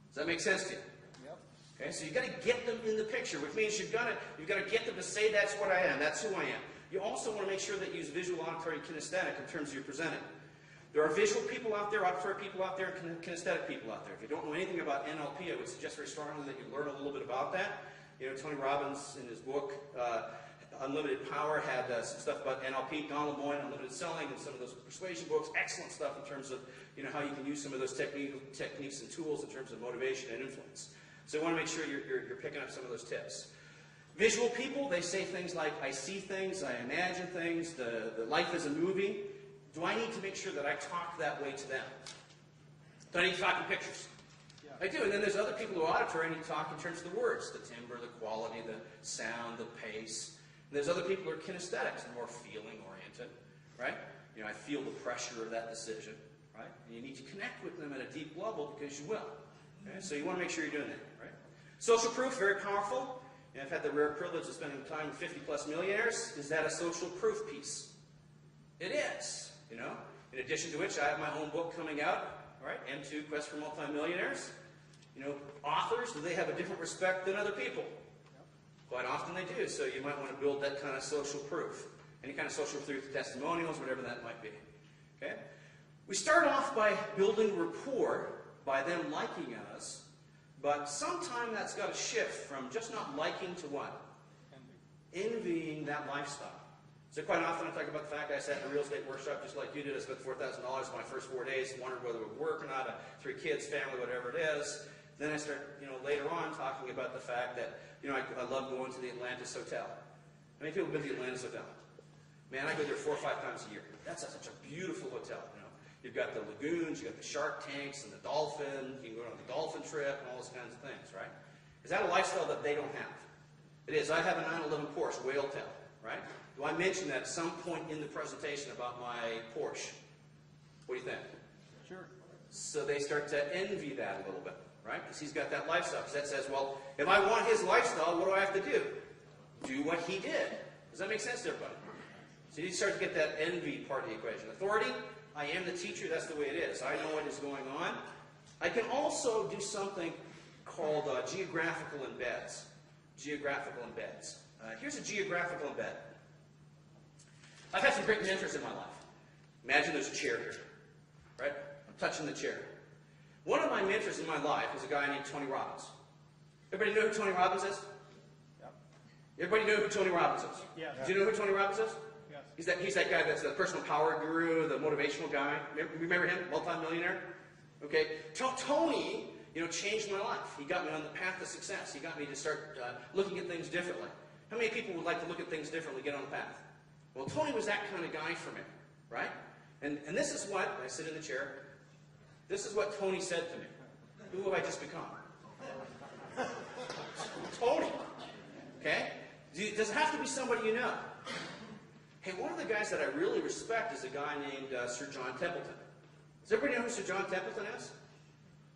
Does that make sense to you? Yep. Okay, so you've got to get them in the picture, which means you've got to get them to say that's what I am, that's who I am. You also want to make sure that you use visual, auditory, and kinesthetic in terms of your presenting. There are visual people out there, auditory people out there, and kinesthetic people out there. If you don't know anything about NLP, I would suggest very strongly that you learn a little bit about that. You know, Tony Robbins, in his book, Unlimited Power, had some stuff about NLP. Donald Moyne, Unlimited Selling, and some of those persuasion books. Excellent stuff in terms of, you know, how you can use some of those techniques and tools in terms of motivation and influence. So you want to make sure you're picking up some of those tips. Visual people, they say things like, I see things, I imagine things, the life is a movie. Do I need to make sure that I talk that way to them? Do I need to talk in pictures? Yeah. I do. And then there's other people who are auditory and you talk in terms of the words, the timbre, the quality, the sound, the pace. And there's other people who are kinesthetics, more feeling oriented, right? You know, I feel the pressure of that decision, right? And you need to connect with them at a deep level because you will. Okay? So you want to make sure you're doing that, right? Social proof, very powerful. And I've had the rare privilege of spending time with 50+ millionaires. Is that a social proof piece? It is. You know, in addition to which, I have my own book coming out, all right, M2, Quest for Multimillionaires. You know, authors, do they have a different respect than other people? Yep. Quite often they do, so you might want to build that kind of social proof. Any kind of social proof, testimonials, whatever that might be. Okay? We start off by building rapport, by them liking us, but sometime that's got to shift from just not liking to what? Envying that lifestyle. So quite often I talk about the fact I sat in a real estate workshop just like you did. I spent $4,000 my first 4 days, wondered whether it would work or not, 3 kids, family, whatever it is. Then I start, you know, later on talking about the fact that, you know, I love going to the Atlantis Hotel. How many people have been to the Atlantis Hotel? Man, I go there 4 or 5 times a year. That's such a beautiful hotel, you know. You've got the lagoons, you've got the shark tanks and the dolphin. You can go on the dolphin trip and all those kinds of things, right? Is that a lifestyle that they don't have? It is. I have a 911 Porsche, whale tail, right? Do I mention that at some point in the presentation about my Porsche? What do you think? Sure. So they start to envy that a little bit, right? Because he's got that lifestyle. Because that says, well, if I want his lifestyle, what do I have to do? Do what he did. Does that make sense to everybody? So you start to get that envy part of the equation. Authority, I am the teacher, that's the way it is. I know what is going on. I can also do something called geographical embeds. Geographical embeds. Here's a geographical embed. I've had some great mentors in my life. Imagine there's a chair here, right? I'm touching the chair. One of my mentors in my life was a guy named Tony Robbins. Everybody know who Tony Robbins is? Yep. Everybody know who Tony Robbins is? Yeah. Do you know who Tony Robbins is? Yes. He's that guy that's the personal power guru, the motivational guy. Remember him? Multi-millionaire? Okay. Tony, you know, changed my life. He got me on the path to success. He got me to start looking at things differently. How many people would like to look at things differently, get on the path? Well, Tony was that kind of guy for me, right? And this is what, I sit in the chair, this is what Tony said to me. Who have I just become? Tony. Okay? Does it have to be somebody you know? Hey, one of the guys that I really respect is a guy named Sir John Templeton. Does everybody know who Sir John Templeton is?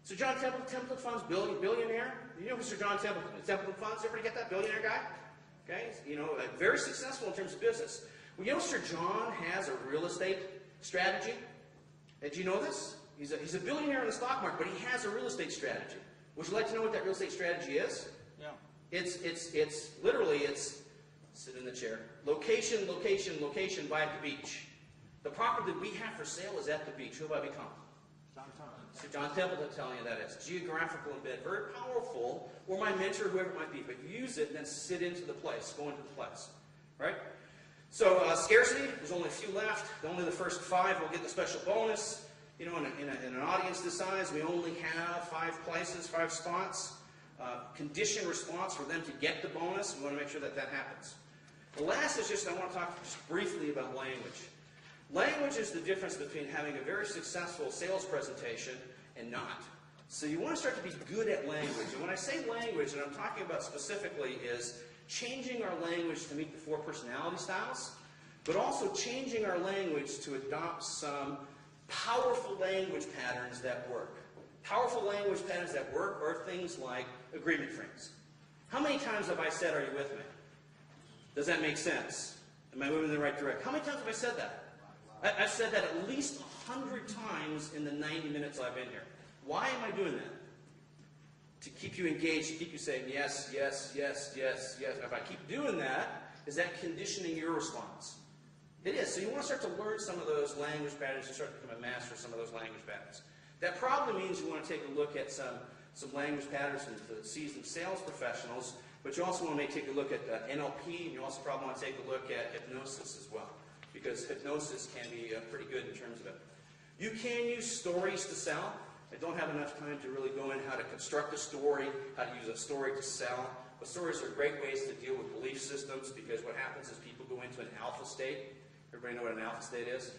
Sir John Templeton Funds, billionaire. You know who Sir John Templeton is? Templeton Funds, everybody get that? Billionaire guy? Okay? You know, very successful in terms of business. Well, you know Sir John has a real estate strategy? Did you know this? He's a billionaire in the stock market, but he has a real estate strategy. Would you like to know what that real estate strategy is? Yeah. It's literally, sit in the chair, location, location, location by the beach. The property that we have for sale is at the beach. Who have I become? Sir John Templeton telling you that is. Geographical embed, very powerful, or my mentor, whoever it might be, but use it and then sit into the place, go into the place, right? So scarcity, there's only a few left. Only the first 5 will get the special bonus. You know, in an audience this size, we only have 5 places, 5 spots. Condition response for them to get the bonus. We want to make sure that that happens. The last is just, I want to talk just briefly about language. Language is the difference between having a very successful sales presentation and not. So you want to start to be good at language. And when I say language, and I'm talking about specifically, is changing our language to meet the 4 personality styles, but also changing our language to adopt some powerful language patterns that work. Powerful language patterns that work are things like agreement frames. How many times have I said, are you with me? Does that make sense? Am I moving in the right direction? How many times have I said that? I've said that at least 100 times in the 90 minutes I've been here. Why am I doing that? To keep you engaged, to keep you saying yes, yes, yes, yes, yes. If I keep doing that, is that conditioning your response? It is. So you want to start to learn some of those language patterns and start to become a master of some of those language patterns. That probably means you want to take a look at some language patterns from the seasoned sales professionals, but you also want to take a look at NLP, and you also probably want to take a look at hypnosis as well, because hypnosis can be pretty good in terms of it. You can use stories to sell. I don't have enough time to really go into how to construct a story, how to use a story to sell. But stories are great ways to deal with belief systems, because what happens is people go into an alpha state. Everybody know what an alpha state is?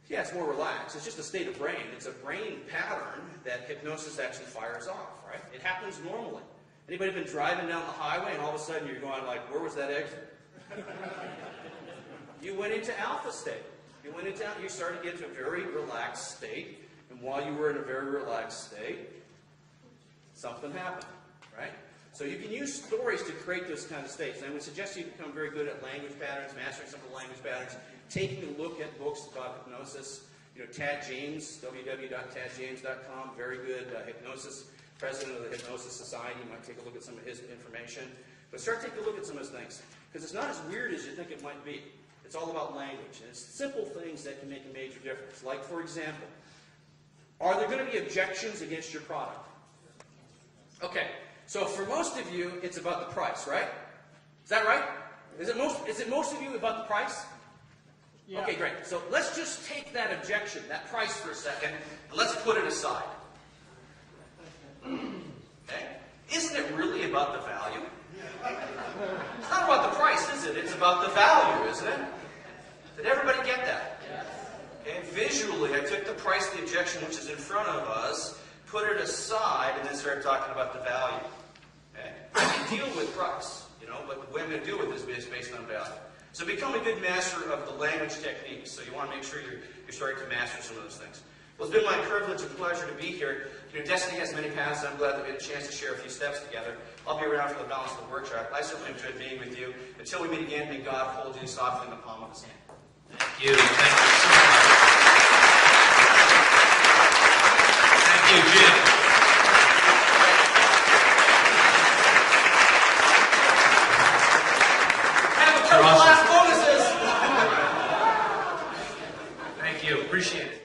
Yeah, it's more relaxed. It's just a state of brain. It's a brain pattern that hypnosis actually fires off, right? It happens normally. Anybody been driving down the highway and all of a sudden you're going like, where was that exit? You went into alpha state. You started to get into a very relaxed state. And while you were in a very relaxed state, something happened, right? So you can use stories to create those kind of states. And I would suggest you become very good at language patterns, mastering some of the language patterns, taking a look at books about hypnosis. You know, Tad James, www.tadjames.com, very good hypnosis, president of the Hypnosis Society. You might take a look at some of his information. But start taking a look at some of those things, because it's not as weird as you think it might be. It's all about language, and it's simple things that can make a major difference. Like, for example, are there going to be objections against your product? Okay, so for most of you, it's about the price, right? Is that right? Is it most of you about the price? Yeah. Okay, great. So let's just take that objection, that price for a second, and let's put it aside. Okay? Isn't it really about the value? It's not about the price, is it? It's about the value, isn't it? Did everybody get that? Okay, visually, I took the price of the objection, which is in front of us, put it aside, and then started talking about the value. Okay? I can deal with price, but the way I'm going to deal with this is based on value. So become a good master of the language techniques. So you want to make sure you're starting to master some of those things. Well, it's been my privilege and pleasure to be here. Destiny has many paths, and I'm glad that we had a chance to share a few steps together. I'll be around for the balance of the workshop. I certainly enjoyed being with you. Until we meet again, may God hold you softly in the palm of His hand. Thank you. Thank you so much. Thank you, Jim. Have a couple last bonuses. Thank you. Appreciate it.